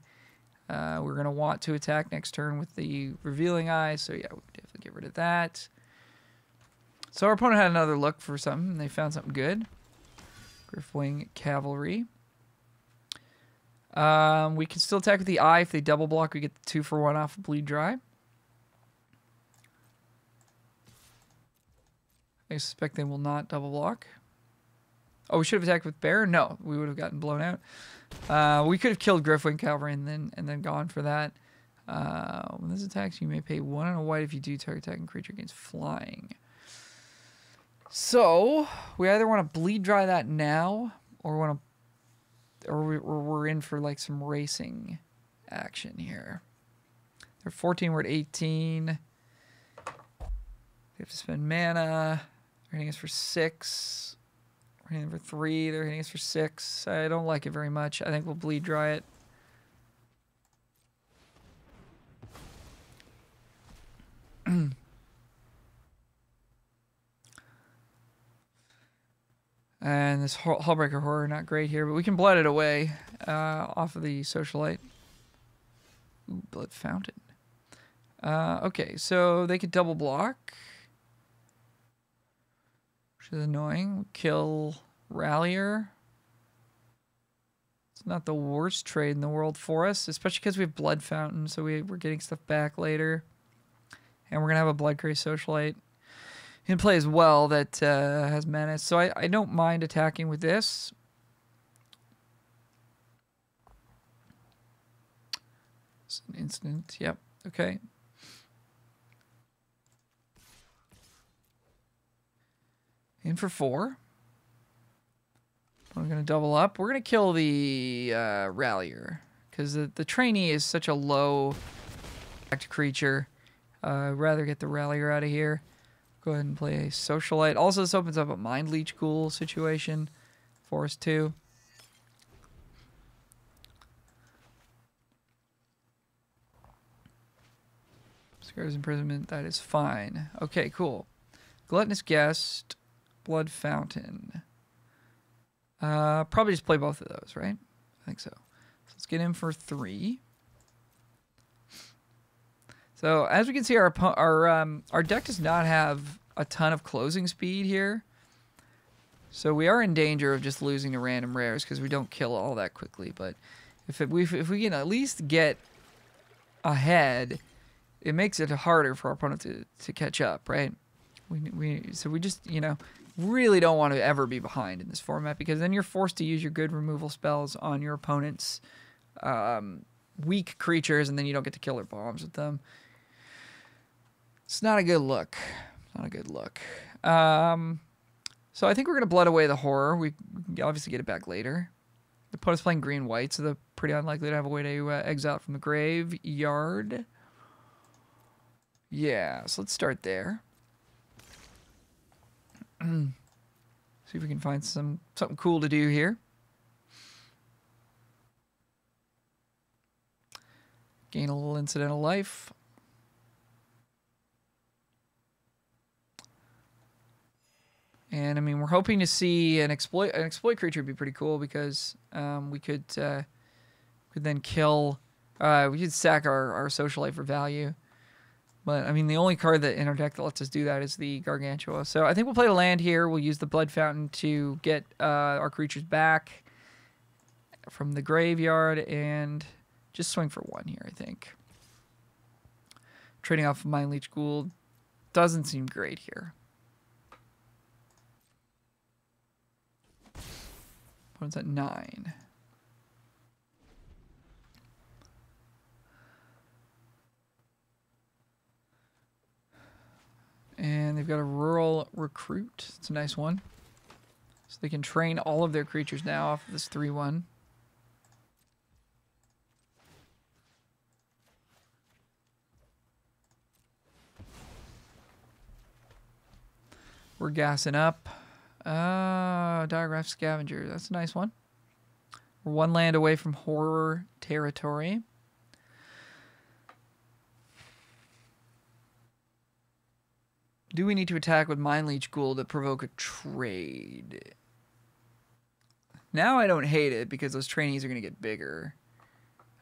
We're going to want to attack next turn with the Revealing Eye, so yeah, we can definitely get rid of that. So our opponent had another look for something, and they found something good. Griffwing Cavalry. We can still attack with the Eye. If they double block, we get the 2 for 1 off of Bleed Dry. I suspect they will not double block. Oh, we should have attacked with Bear? No, we would have gotten blown out. We could have killed Griffwing Cavalry and then gone for that. When this attacks, you may pay 1 and a white if you do target attacking creature against flying. So we either want to Bleed Dry that now, or we're in for like some racing action here. They're 14, we're at 18. We have to spend mana. They're hitting us for 6. We're hitting for 3. They're hitting us for 6. I don't like it very much. I think we'll Bleed Dry it. And this Hullbreaker Horror, not great here, but we can Blood it away off of the Socialite. Ooh, Blood Fountain. Okay, so they could double block, which is annoying. Kill Rallier. It's not the worst trade in the world for us, especially because we have Blood Fountain, so we're getting stuff back later. And we're going to have a Blood Cray Socialite in play as well that has Menace. So I don't mind attacking with this. It's an instant. Yep. Okay. In for 4. We're going to double up. We're going to kill the Rallier because the trainee is such a low attacked creature. I'd rather get the Rallier out of here. Go ahead and play a Socialite. Also, this opens up a Mind Leech Ghoul situation for us too. Scare's Imprisonment, that is fine. Okay, cool. Gluttonous Guest, Blood Fountain. Probably just play both of those, right? I think so. So let's get in for 3. So as we can see, our deck does not have a ton of closing speed here. So we are in danger of just losing to random rares because we don't kill all that quickly. But if we can at least get ahead, it makes it harder for our opponent to catch up, right? So we just, you know, really don't want to ever be behind in this format because then you're forced to use your good removal spells on your opponent's weak creatures, and then you don't get to kill their bombs with them. It's not a good look. Not a good look. So I think we're going to blood away the horror. We can obviously get it back later. The opponent's playing green-white, so they're pretty unlikely to have a way to exile it from the graveyard. Yeah, so let's start there. See if we can find something cool to do here. Gain a little incidental life. And I mean, we're hoping to see an exploit creature would be pretty cool because we could then kill. We could sack our Socialite for value. But I mean, the only card that in our deck that lets us do that is the Gargantua. So I think we'll play a land here. We'll use the Blood Fountain to get our creatures back from the graveyard and just swing for 1 here, I think. Trading off Mind Leech Ghoul doesn't seem great here. Opponent's at 9. And they've got a Rural Recruit. It's a nice one. So they can train all of their creatures now off of this 3/1. We're gassing up. Diagraph Scavenger. That's a nice one. We're 1 land away from horror territory. Do we need to attack with Mind Leech Ghoul to provoke a trade? Now I don't hate it because those trainees are going to get bigger.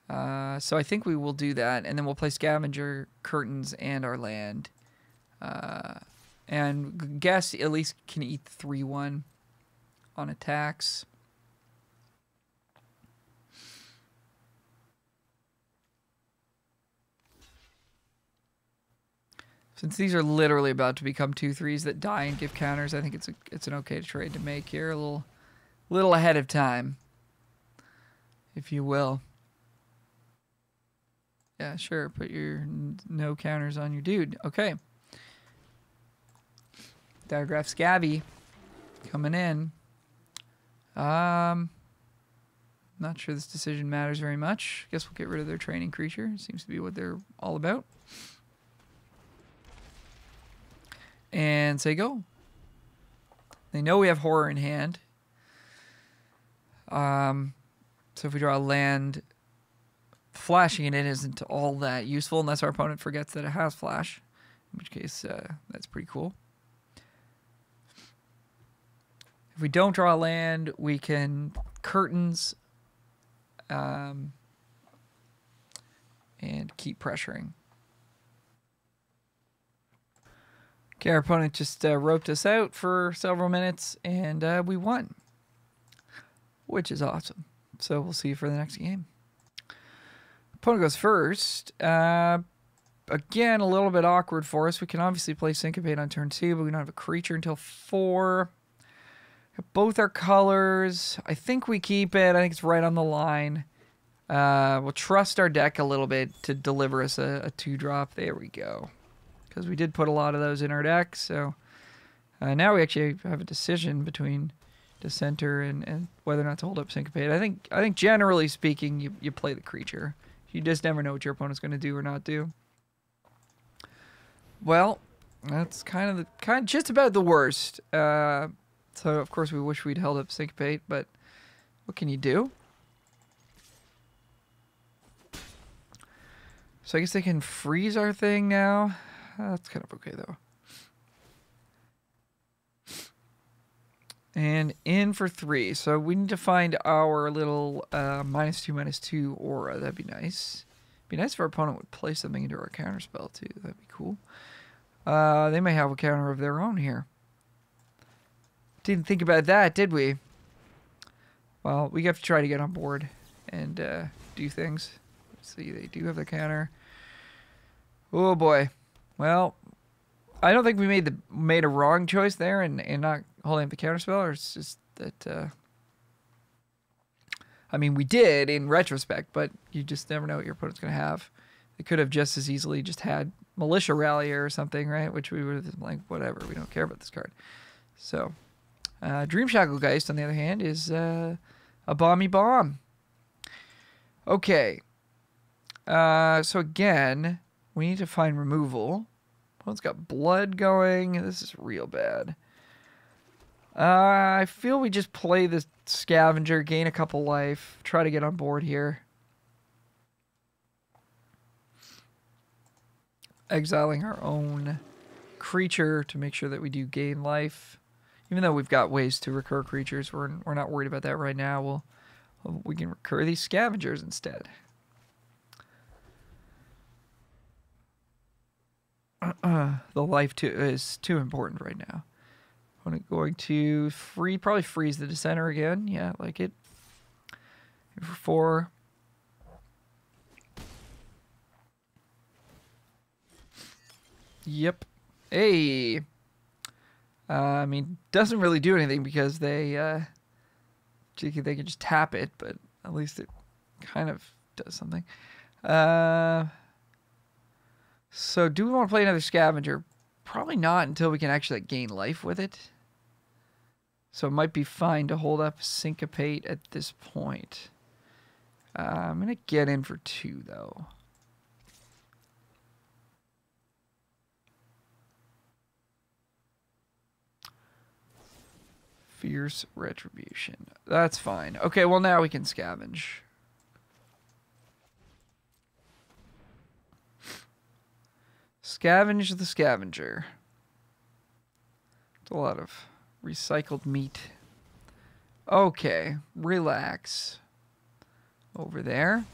So I think we will do that, and then we'll play Scavenger, Curtains, and our land. And guess at least can eat 3/1 on attacks. Since these are literally about to become 2/3s that die and give counters, I think it's an okay trade to make here. A little ahead of time, if you will. Yeah, sure. Put your no counters on your dude. Okay. Diagraph Scabby coming in. Not sure this decision matters very much. Guess we'll get rid of their training creature. Seems to be what they're all about. And say go. They know we have horror in hand. So if we draw a land, flashing it in isn't all that useful unless our opponent forgets that it has flash, in which case that's pretty cool. If we don't draw a land, we can Curtains and keep pressuring. Okay, our opponent just roped us out for several minutes, and we won, which is awesome. So we'll see you for the next game. Opponent goes first. Again, a little bit awkward for us. We can obviously play Syncopate on turn 2, but we don't have a creature until 4. Both our colors. I think we keep it. I think it's right on the line. We'll trust our deck a little bit to deliver us a 2-drop. There we go. Because we did put a lot of those in our deck. So now we actually have a decision between Dissenter and whether or not to hold up Syncopate. I think generally speaking, you play the creature. You just never know what your opponent's going to do or not do. Well, that's kind of just about the worst. So of course we wish we'd held up Syncopate, but what can you do? So I guess they can freeze our thing now. That's kind of okay though. And in for 3. So we need to find our little -2/-2 aura. That'd be nice. Be nice if our opponent would play something into our counterspell too. That'd be cool. They may have a counter of their own here. Didn't think about that, did we? Well, we have to try to get on board and do things. Let's see, they do have the counter. Oh boy. Well, I don't think we made a wrong choice there in not holding up the counterspell, or it's just that I mean, we did in retrospect, but you just never know what your opponent's going to have. They could have just as easily just had Militia Rallier or something, right? Which we would have been like, whatever, we don't care about this card. So, Dream Shackle Geist, on the other hand, is a bomby bomb. Okay. So again, we need to find removal. Opponent's got blood going. This is real bad. I feel we just play the Scavenger, gain a couple life, try to get on board here. Exiling our own creature to make sure that we do gain life. Even though we've got ways to recur creatures, we're not worried about that right now. We can recur these Scavengers instead. The life is too important right now. I'm going to probably freeze the Dissenter again. Yeah, I like it. For 4. Yep. Hey. I mean, doesn't really do anything because they can just tap it, but at least it kind of does something. So do we want to play another Scavenger? Probably not until we can actually gain life with it. So it might be fine to hold up Syncopate at this point. I'm going to get in for 2, though. Fierce Retribution. That's fine. Okay, well now we can scavenge. Scavenge the Scavenger. It's a lot of recycled meat. Okay, relax. Over there.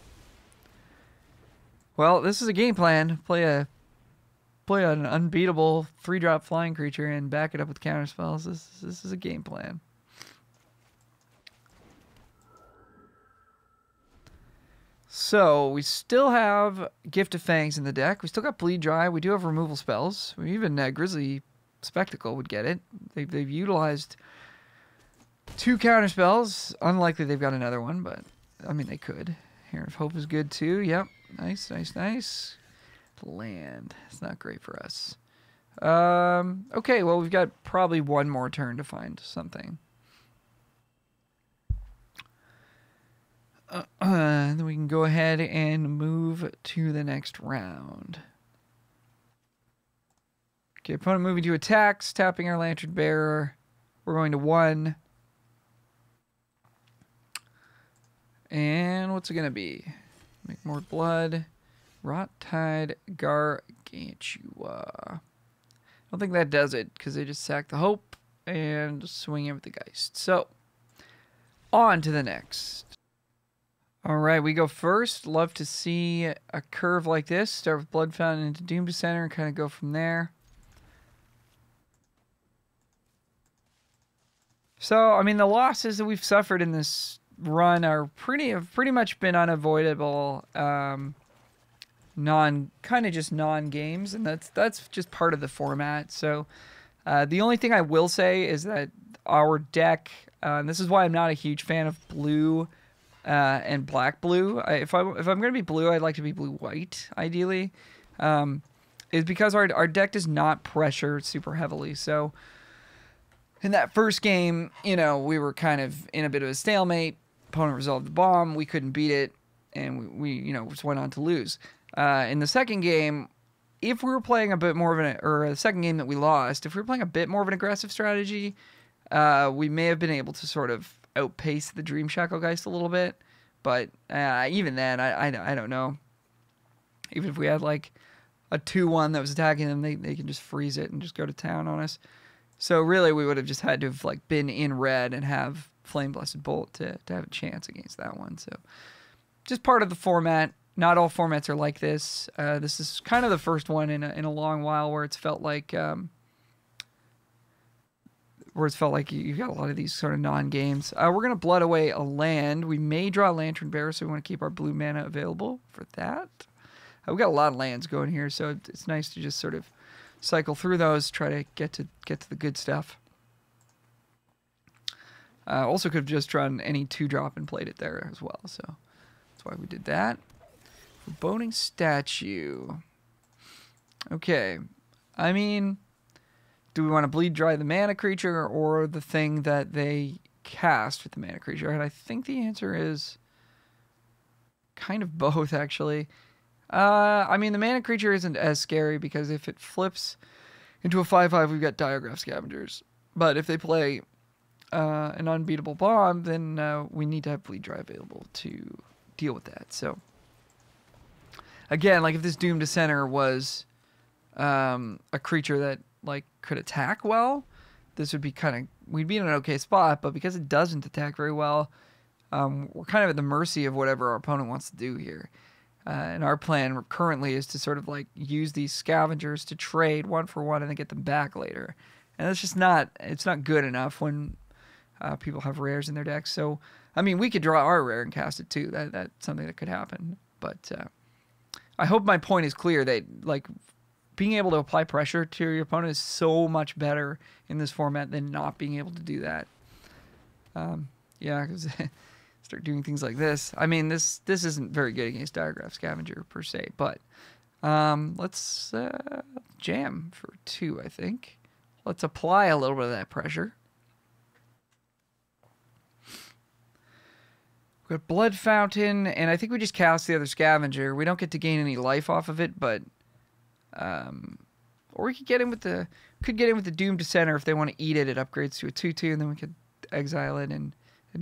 Well, this is a game plan. Play an unbeatable 3-drop flying creature and back it up with counterspells. This is a game plan. So we still have Gift of Fangs in the deck. We still got Bleed Dry. We do have removal spells. Even Grizzly Spectacle would get it. They've utilized 2 counterspells. Unlikely they've got another one, but I mean they could. Here of Hope is good too. Yep, nice, nice, nice. Land. It's not great for us. Okay, well, we've got probably one more turn to find something. Then we can go ahead and move to the next round. Okay, opponent moving to attacks, tapping our Lantern Bearer. We're going to 1. And what's it going to be? Make more blood. Rot-Tide Gargantua. I don't think that does it, because they just sack the Hope and swing in with the Geist. So, on to the next. Alright, we go first. Love to see a curve like this. Start with Blood Fountain into Doom Dissenter and kind of go from there. So, I mean, the losses that we've suffered in this run are have pretty much been unavoidable. Just non games, and that's just part of the format. So the only thing I will say is that our deck, and this is why I'm not a huge fan of blue and black blue. If I'm gonna be blue, I'd like to be blue white ideally. Is because our deck does not pressure super heavily. So in that first game, we were kind of in a bit of a stalemate. Opponent resolved the bomb. We couldn't beat it, and we just went on to lose. In the second game, if we were playing a bit more of or the second game that we lost, if we were playing a bit more of an aggressive strategy, we may have been able to sort of outpace the Dream Shacklegeist a little bit. But even then, I don't know. Even if we had like a 2-1 that was attacking them, they can just freeze it and just go to town on us. So really, we would have just had to have like been in red and have Flame Blessed Bolt to have a chance against that one. So just part of the format. Not all formats are like this. This is kind of the first one in a long while where it's felt like you've got a lot of these sort of non-games. We're gonna blood away a land. We may draw Lantern Bearer, so we want to keep our blue mana available for that. We've got a lot of lands going here, so it's nice to just sort of cycle through those, try to get to the good stuff. Also could have just drawn any 2-drop and played it there as well, so that's why we did that. Boning Statue. Okay. I mean, do we want to bleed dry the mana creature or the thing that they cast with the mana creature? And I think the answer is kind of both, actually. I mean, the mana creature isn't as scary because if it flips into a 5/5, we've got Diagraph Scavengers. But if they play an unbeatable bomb, then we need to have bleed dry available to deal with that. So again, like if this Doom Dissenter was a creature that like could attack well, this would be we'd be in an okay spot. But because it doesn't attack very well, we're kind of at the mercy of whatever our opponent wants to do here. And our plan currently is to sort of like use these scavengers to trade 1-for-1 and then get them back later. And that's just it's not good enough when people have rares in their decks. So, I mean, we could draw our rare and cast it too. That's something that could happen. But I hope my point is clear that like being able to apply pressure to your opponent is so much better in this format than not being able to do that. Yeah, because start doing things like this. I mean, this isn't very good against Diagraph Scavenger per se, but let's jam for 2, I think. Let's apply a little bit of that pressure. We've got Blood Fountain, and I think we just cast the other Scavenger. We don't get to gain any life off of it, but or we could get in with the Doom Dissenter if they want to eat it. It upgrades to a 2/2, and then we could exile it and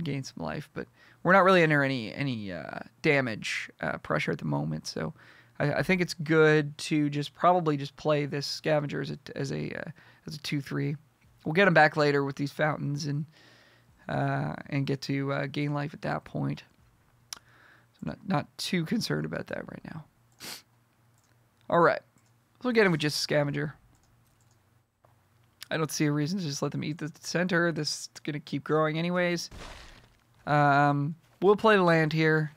gain some life. But we're not really under any damage pressure at the moment, so I think it's good to probably just play this Scavenger as a 2/3. We'll get them back later with these fountains and get to gain life at that point. So I'm not too concerned about that right now. All right, we'll get him with just a Scavenger. I don't see a reason to just let them eat the center. This is going to keep growing anyways. We'll play the land here.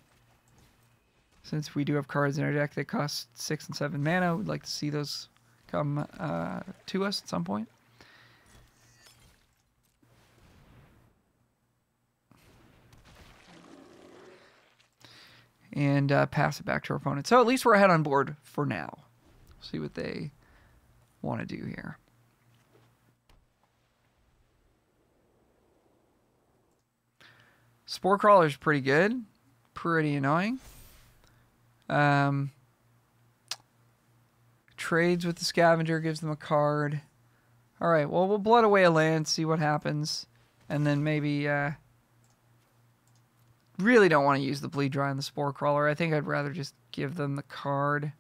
Since we do have cards in our deck that cost 6 and 7 mana, we'd like to see those come to us at some point. And pass it back to our opponent. So at least we're ahead on board for now. See what they want to do here. Spore Crawler's pretty good. Pretty annoying. Trades with the Scavenger, gives them a card. Alright, well, we'll blood away a land, see what happens. And then maybe, really don't want to use the Bleed Dry on the Spore Crawler. I think I'd rather just give them the card.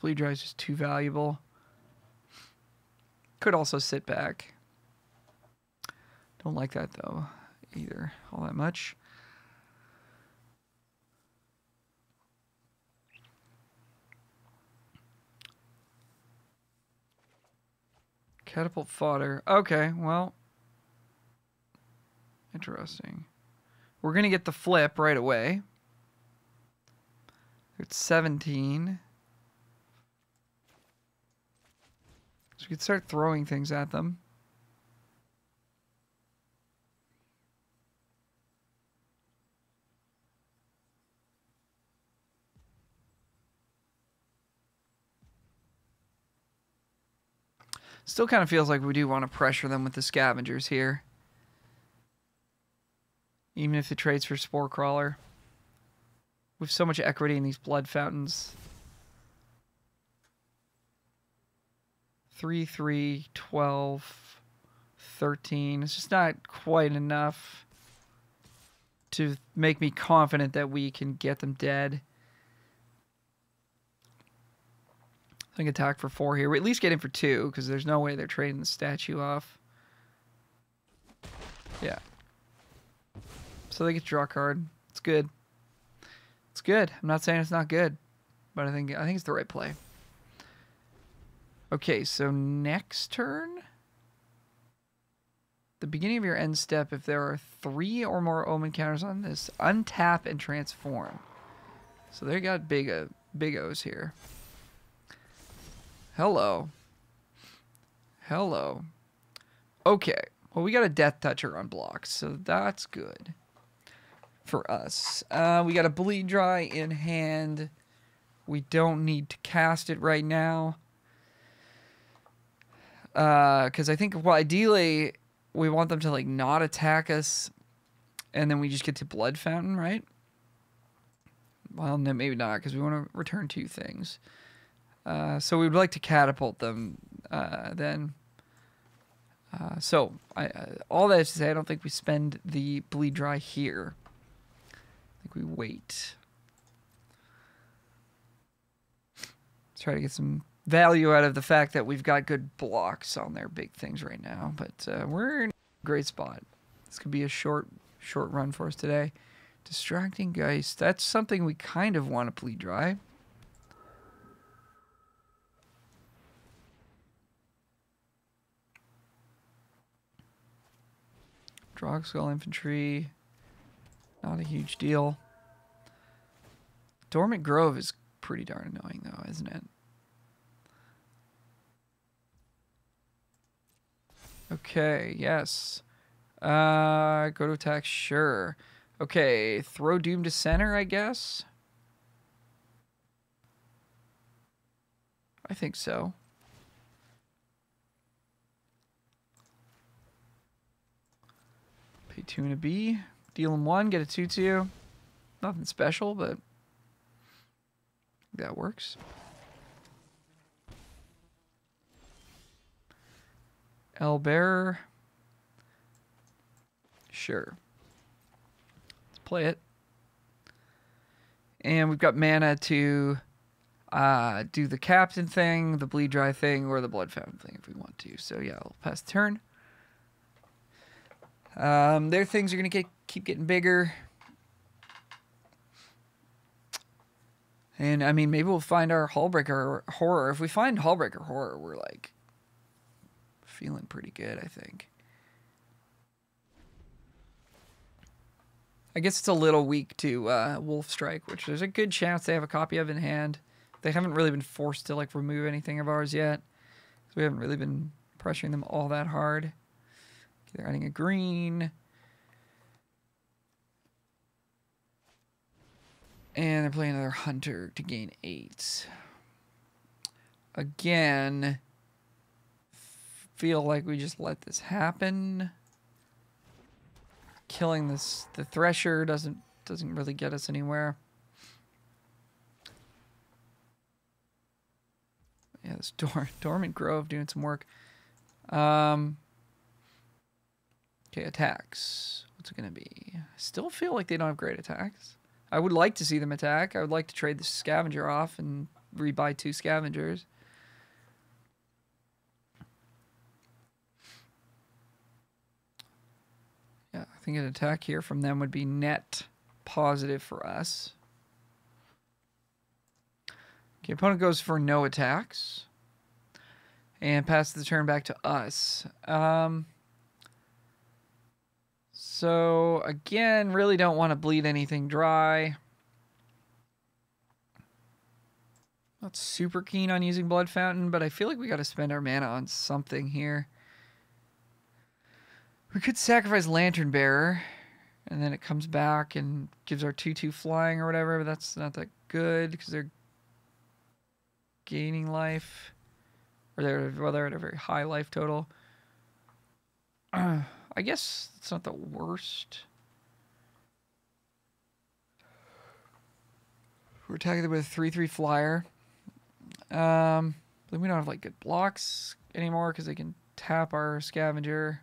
Bleed Dry is just too valuable. Could also sit back. Don't like that, though, either, all that much. Catapult Fodder. Okay, well, Interesting. We're going to get the flip right away. It's 17. So we could start throwing things at them. Still kind of feels like we do want to pressure them with the scavengers here. Even if it trades for Spore Crawler. We have so much equity in these blood fountains. 3, 3, 12, 13. It's just not quite enough to make me confident that we can get them dead. I think attack for 4 here. We at least get in for 2, because there's no way they're trading the statue off. Yeah. So they get to draw a card. It's good. It's good. I'm not saying it's not good, but I think it's the right play. Okay, so next turn, the beginning of your end step, if there are 3 or more omen counters on this, untap and transform. So they got big O's here. Hello. Hello. Okay. Well, we got a Death Toucher unblocked, so that's good for us. We got a Bleed Dry in hand. We don't need to cast it right now. Because I think, well, ideally, we want them to, like, not attack us, and then we just get to Blood Fountain, right? Well, no, maybe not, because we want to return 2 things. So we would like to catapult them then. So all that is to say, I don't think we spend the Bleed Dry here. I think we wait. Let's try to get some value out of the fact that we've got good blocks on their big things right now. But we're in a great spot. This could be a short run for us today. Distracting Geist. That's something we kind of want to Bleed Dry. Drog Skull Infantry, not a huge deal. Dormant Grove is pretty darn annoying, though, isn't it? Okay, yes. Go to attack, sure. Okay, throw Doom to center, I guess. I think so. Pay 2 and a B. Deal him 1, get a 2/2. Nothing special, but that works. Bearer. Sure. Let's play it. And we've got mana to do the Captain thing, the Bleed Dry thing, or the Blood Fountain thing if we want to. So yeah, I'll pass the turn. Their things are going to keep getting bigger. And, I mean, maybe we'll find our Hullbreaker Horror. If we find Hullbreaker Horror, we're, like, feeling pretty good, I think. I guess it's a little weak to Wolf Strike, which there's a good chance they have a copy of in hand. They haven't really been forced to, like, remove anything of ours yet. So we haven't really been pressuring them all that hard. They're adding a green. And they're playing another Hunter to gain 8. Again, feel like we just let this happen. Killing the Thresher doesn't really get us anywhere. Yeah, this Dormant Grove doing some work. Okay, attacks. What's it going to be? I still feel like they don't have great attacks. I would like to see them attack. I would like to trade the Scavenger off and rebuy 2 Scavengers. Yeah, I think an attack here from them would be net positive for us. Okay, opponent goes for no attacks. And passes the turn back to us. So, again, really don't want to bleed anything dry. Not super keen on using Blood Fountain, but I feel like we got to spend our mana on something here. We could sacrifice Lantern Bearer, and then it comes back and gives our 2/2 flying or whatever, but that's not that good because they're gaining life. Or they're at a very high life total. I guess it's not the worst. We're attacking them with a 3/3 flyer. Then we don't have like good blocks anymore because they can tap our scavenger.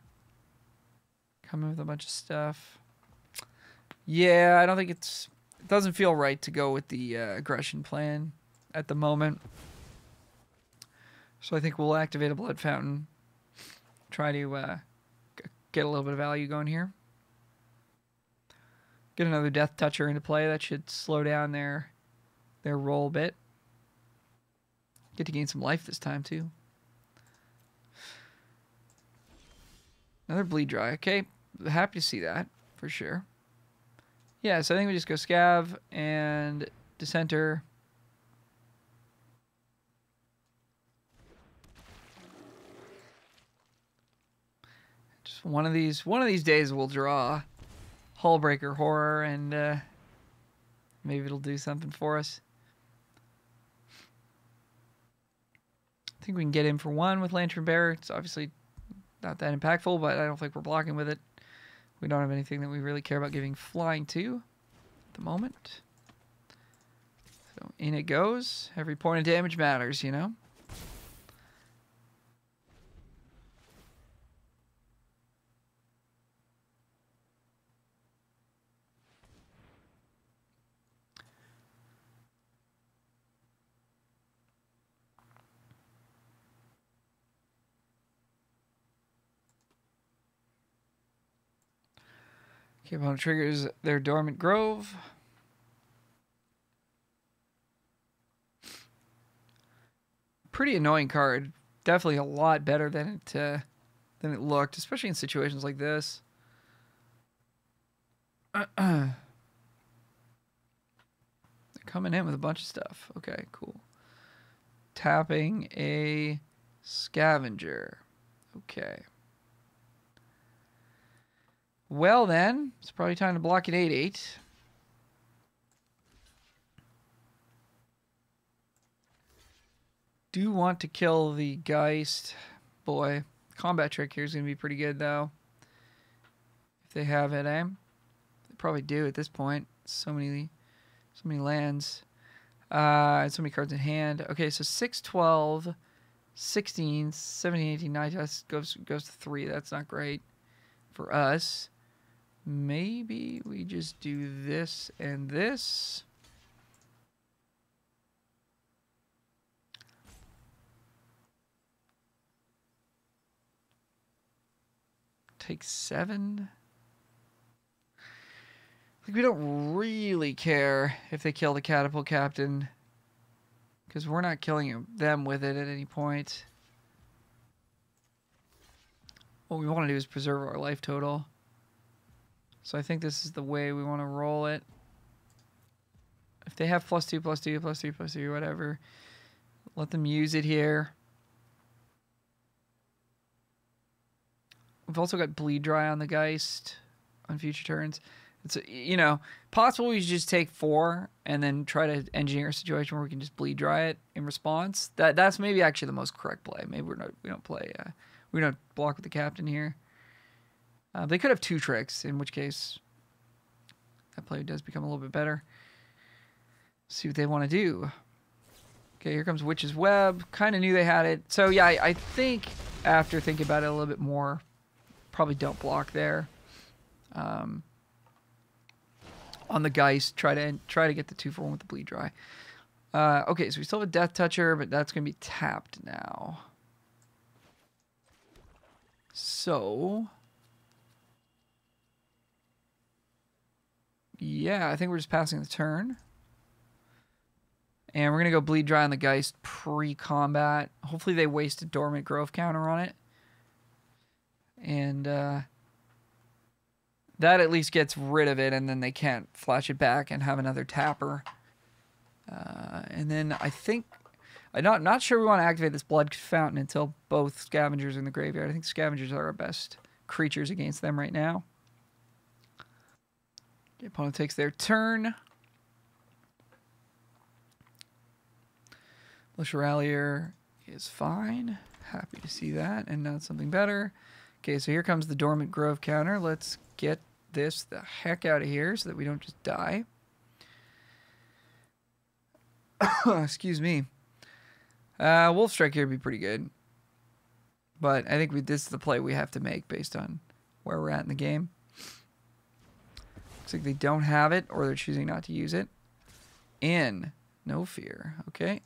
Come in with a bunch of stuff. Yeah, I don't think it doesn't feel right to go with the aggression plan at the moment. So I think we'll activate a Blood Fountain. Try to get a little bit of value going here. Get another Death Toucher into play. That should slow down their roll a bit. Get to gain some life this time too. Another Bleed Dry. Okay, happy to see that for sure. Yeah, so I think we just go Scav and Dissenter. Just one of these days we'll draw Hullbreaker Horror, and maybe it'll do something for us. I think we can get in for one with Lantern Bearer. It's obviously not that impactful, but I don't think we're blocking with it. We don't have anything that we really care about giving flying to at the moment. So in it goes. Every point of damage matters, you know? Okay, opponent triggers their Dormant Grove. Pretty annoying card. Definitely a lot better than it looked, especially in situations like this. They're coming in with a bunch of stuff. Okay, cool. Tapping a Scavenger. Okay. Well then, it's probably time to block an 8/8. Do want to kill the Geist. Boy, combat trick here is going to be pretty good though. If they have it, eh? They probably do at this point. So many lands. And so many cards in hand. Okay, so 6, 12, 16, 17, 18, 19 goes to 3. That's not great for us. Maybe we just do this and this. Take 7. Like, we don't really care if they kill the Catapult Captain, because we're not killing them with it at any point. What we want to do is preserve our life total. So I think this is the way we want to roll it. If they have +2, +2, +3, +3, whatever, let them use it here. We've also got Bleed Dry on the Geist on future turns. It's, you know, possible we should just take 4 and then try to engineer a situation where we can just Bleed Dry it in response. That's maybe actually the most correct play. Maybe we don't block with the captain here. They could have 2 tricks, in which case that play does become a little bit better. See what they want to do. Okay, here comes Witch's Web. Kind of knew they had it. So yeah, I think after thinking about it a little bit more, probably don't block there. On the Geist, try to get the 2/4 with the Bleed Dry. Okay, so we still have a Death Toucher, but that's going to be tapped now. So yeah, I think we're just passing the turn. And we're going to go Bleed Dry on the Geist pre-combat. Hopefully they waste a Dormant Grove counter on it. And that at least gets rid of it, and then they can't flash it back and have another tapper. And then I think... I'm not sure we want to activate this Blood Fountain until both Scavengers are in the graveyard. I think Scavengers are our best creatures against them right now. The opponent takes their turn. Militia Rallier is fine. Happy to see that, and now something better. Okay, so here comes the Dormant Grove counter. Let's get this the heck out of here so that we don't just die. Excuse me. Wolf Strike here would be pretty good. But I think this is the play we have to make based on where we're at in the game. Looks like they don't have it, or they're choosing not to use it. No fear. Okay.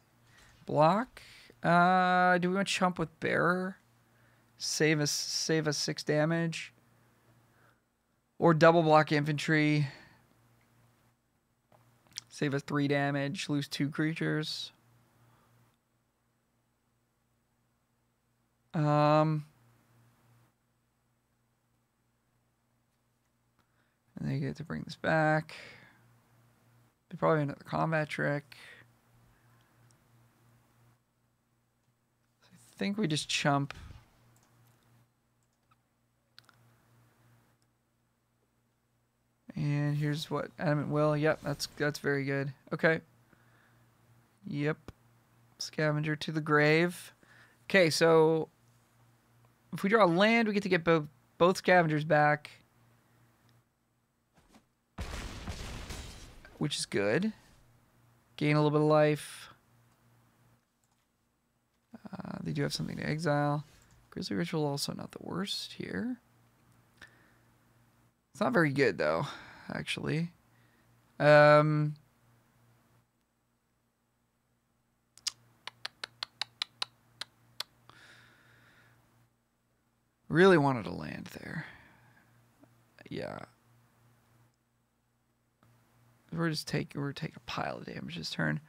Block. Do we want to chump with Bearer? Save us 6 damage. Or double block infantry. Save us 3 damage. Lose 2 creatures. And they get to bring this back. They probably another combat trick. I think we just chump. And here's what Adamant Will. Yep, that's very good. Okay. Yep. Scavenger to the grave. Okay, so if we draw land, we get to get both scavengers back, which is good. Gain a little bit of life. They do have something to exile. Grisly Ritual also not the worst here. It's not very good though, actually. Really wanted to land there. Yeah. We're taking a pile of damage this turn.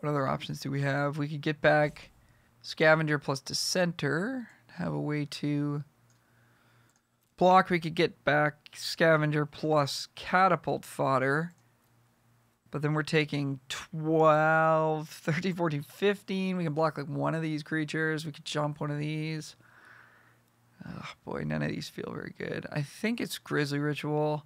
What other options do we have? We could get back Scavenger plus Dissenter. Have a way to block. We could get back Scavenger plus Catapult Fodder. But then we're taking 12, 13, 14, 15. We can block like one of these creatures. We could jump one of these. Oh boy, none of these feel very good. I think it's Grisly Ritual.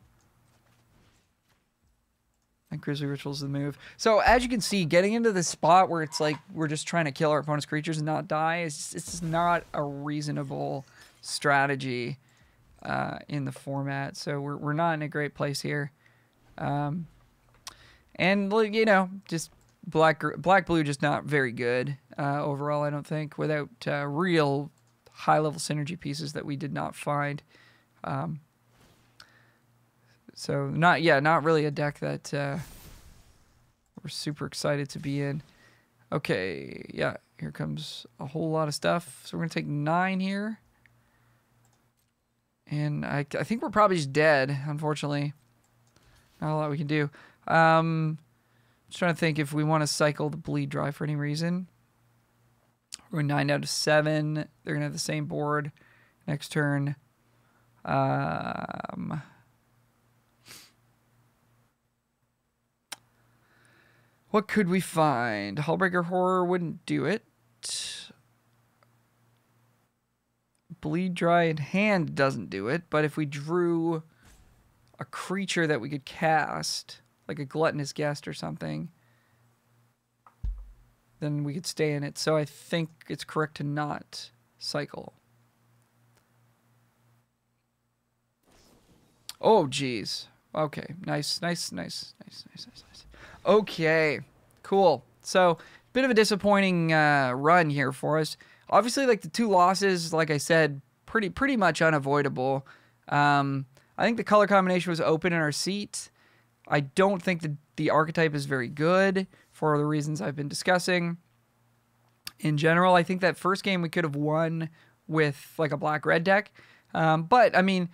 I think Grisly Ritual's the move. So as you can see, getting into this spot where it's like we're just trying to kill our opponent's creatures and not die, it's just not a reasonable strategy in the format. So we're not in a great place here. And, you know, just black-blue just not very good overall, I don't think, without real high-level synergy pieces that we did not find. So, not really a deck that we're super excited to be in. Okay, yeah, here comes a whole lot of stuff. So we're going to take 9 here. And I think we're probably just dead, unfortunately. Not a lot we can do. Just trying to think if we want to cycle the Bleed Dry for any reason. We're going 9 out of 7. They're going to have the same board next turn. What could we find? Hullbreaker Horror wouldn't do it. Bleed Dry in hand doesn't do it, but if we drew a creature that we could cast, like a Gluttonous Guest or something, then we could stay in it. So I think it's correct to not cycle. Oh, geez. Okay, nice. Okay, cool. So, bit of a disappointing run here for us. Obviously, like the 2 losses, like I said, pretty much unavoidable. I think the color combination was open in our seat. I don't think the archetype is very good for the reasons I've been discussing. In general, I think that first game we could have won with like a black-red deck. But, I mean,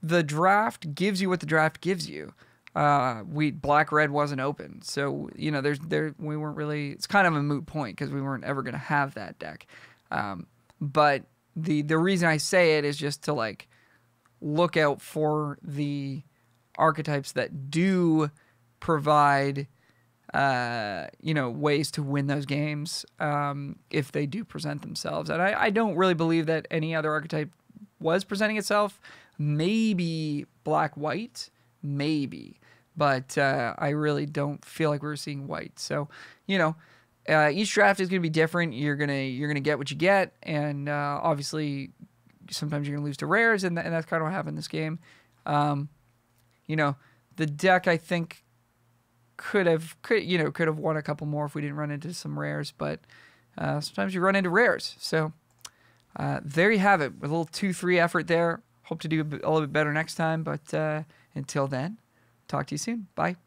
the draft gives you what the draft gives you. Black-red wasn't open. So, you know, we weren't really... It's kind of a moot point because we weren't ever going to have that deck. But the reason I say it is just to like look out for the archetypes that do provide ways to win those games if they do present themselves. And I don't really believe that any other archetype was presenting itself. Maybe black-white, maybe. But I really don't feel like we were seeing white. So, each draft is going to be different. You're gonna get what you get, and obviously, sometimes you're gonna lose to rares, and that's kind of what happened in this game. The deck I think could have won a couple more if we didn't run into some rares, but sometimes you run into rares. So there you have it, with a little 2-3 effort there. Hope to do a little bit better next time, but until then, talk to you soon. Bye.